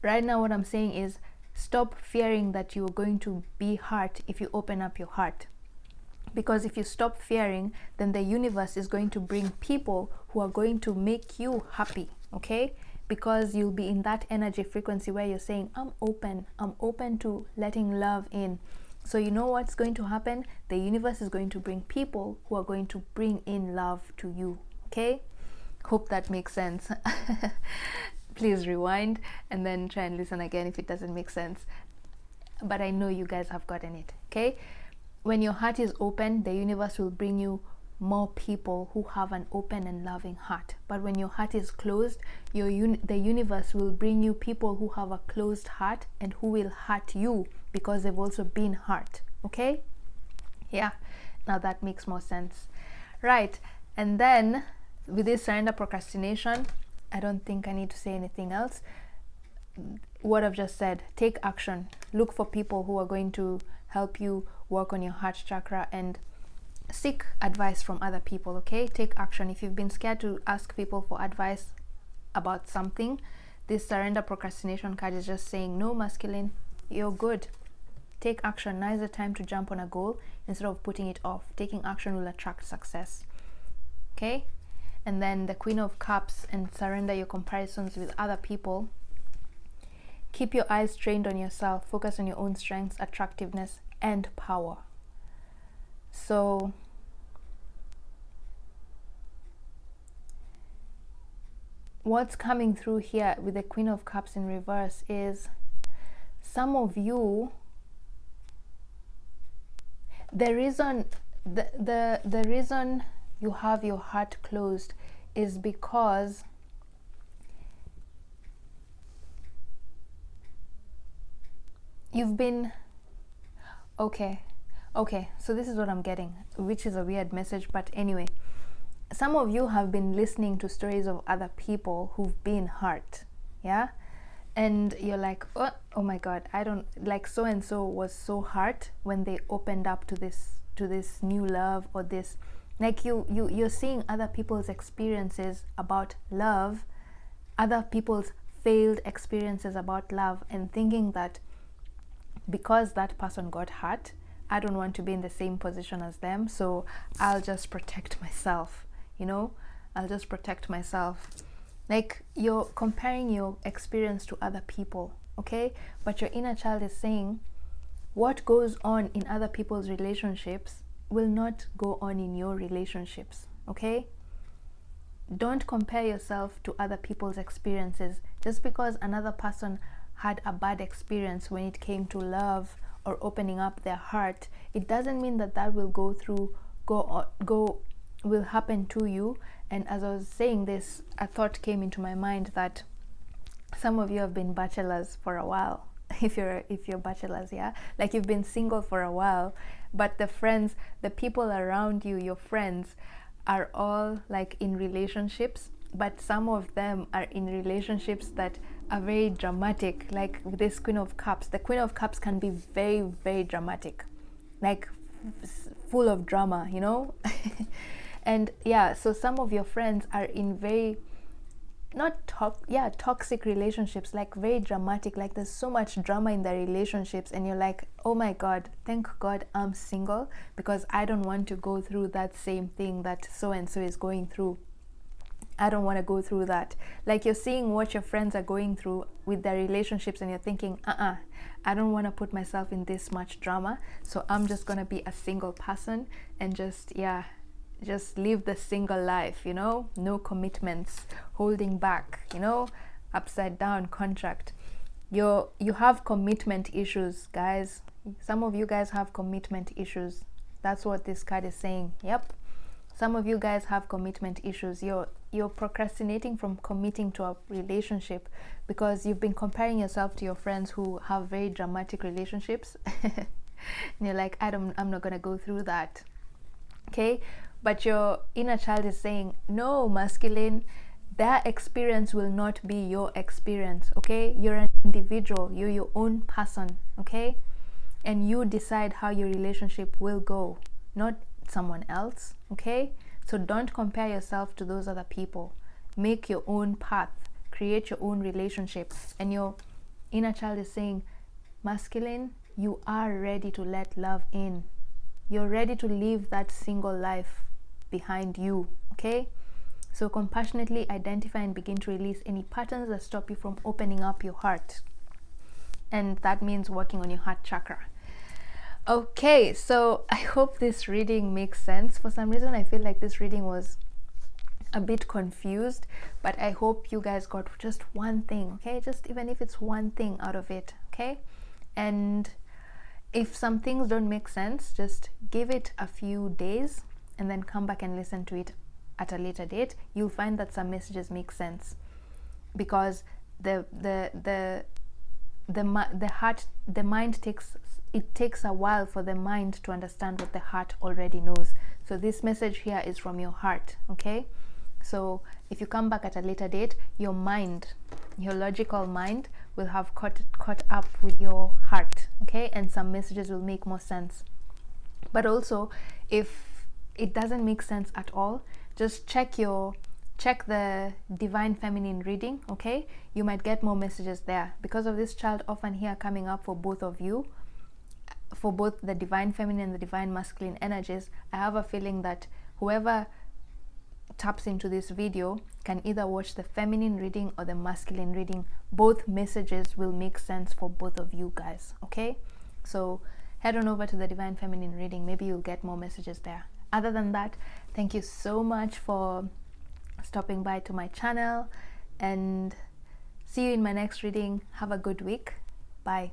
right now what I'm saying is, stop fearing that you're going to be hurt if you open up your heart. Because if you stop fearing, then the universe is going to bring people who are going to make you happy. Okay, because you'll be in that energy frequency where you're saying, I'm open to letting love in. So you know what's going to happen? The universe is going to bring people who are going to bring in love to you. Okay, hope that makes sense. Please rewind and then try and listen again if it doesn't make sense, but I know you guys have gotten it. Okay, when your heart is open, the universe will bring you more people who have an open and loving heart. But when your heart is closed, the universe will bring you people who have a closed heart and who will hurt you because they've also been hurt. Okay, yeah, now that makes more sense, right? And then with this surrender procrastination, I don't think I need to say anything else. What I've just said, take action. Look for people who are going to help you work on your heart chakra and seek advice from other people. Okay, take action. If you've been scared to ask people for advice about something, this surrender procrastination card is just saying, no, masculine, you're good. Take action. Now is the time to jump on a goal instead of putting it off. Taking action will attract success. Okay, and then the Queen of Cups, and surrender your comparisons with other people. Keep your eyes trained on yourself. Focus on your own strengths, attractiveness, and power. So what's coming through here with the Queen of Cups in reverse is, some of you, the reason you have your heart closed is because you've been okay, so this is what I'm getting, which is a weird message, but anyway, some of you have been listening to stories of other people who've been hurt, yeah, and you're like, oh my god, I don't like, so and so was so hurt when they opened up to this new love, or this, like, you're seeing other people's experiences about love, other people's failed experiences about love, and thinking that because that person got hurt, I don't want to be in the same position as them, so I'll just protect myself, I'll just protect myself. Like, you're comparing your experience to other people, okay? But your inner child is saying, what goes on in other people's relationships will not go on in your relationships, okay? Don't compare yourself to other people's experiences. Just because another person had a bad experience when it came to love or opening up their heart, it doesn't mean that will happen to you. And as I was saying this, a thought came into my mind that some of you have been bachelors for a while. If you're bachelors, yeah, like you've been single for a while, but the people around you, your friends, are all like in relationships, but some of them are in relationships that are very dramatic. Like with this Queen of Cups, the Queen of Cups can be very, very dramatic, like full of drama, and yeah, so some of your friends are in very toxic relationships, like very dramatic, like there's so much drama in their relationships, and you're like, oh my god, thank god I'm single, because I don't want to go through that same thing that so and so is going through. I don't want to go through that. Like, you're seeing what your friends are going through with their relationships, and you're thinking, I don't want to put myself in this much drama, so I'm just gonna be a single person and just live the single life, no commitments, holding back, upside down contract. You have commitment issues, guys. Some of you guys have commitment issues, That's what this card is saying. Yep. Some of you guys have commitment issues. You're procrastinating from committing to a relationship because you've been comparing yourself to your friends who have very dramatic relationships. And you're like, I'm not gonna go through that. Okay? But your inner child is saying, no, masculine, their experience will not be your experience. Okay? You're an individual. You're your own person. Okay? And you decide how your relationship will go, not someone else. Okay? So don't compare yourself to those other people. Make your own path, create your own relationship. And your inner child is saying, masculine, you are ready to let love in. You're ready to leave that single life behind you. Okay? So compassionately identify and begin to release any patterns that stop you from opening up your heart. And that means working on your heart chakra. Okay, so I hope this reading makes sense. For some reason, I feel like this reading was a bit confused, but I hope you guys got just one thing, okay? Just even if it's one thing out of it, okay? And if some things don't make sense, just give it a few days and then come back and listen to it at a later date. You'll find that some messages make sense because the mind takes a while for the mind to understand what the heart already knows. So this message here is from your heart, okay? So if you come back at a later date, your mind, your logical mind will have caught up with your heart, okay? And some messages will make more sense. But also, if it doesn't make sense at all, just check the divine feminine reading, okay? You might get more messages there because of this child often here coming up for both of you, for both the divine feminine and the divine masculine energies. I have a feeling that whoever taps into this video can either watch the feminine reading or the masculine reading. Both messages will make sense for both of you guys, okay? So head on over to the divine feminine reading. Maybe you'll get more messages there. Other than that, thank you so much for stopping by to my channel, and see you in my next reading. Have a good week. Bye.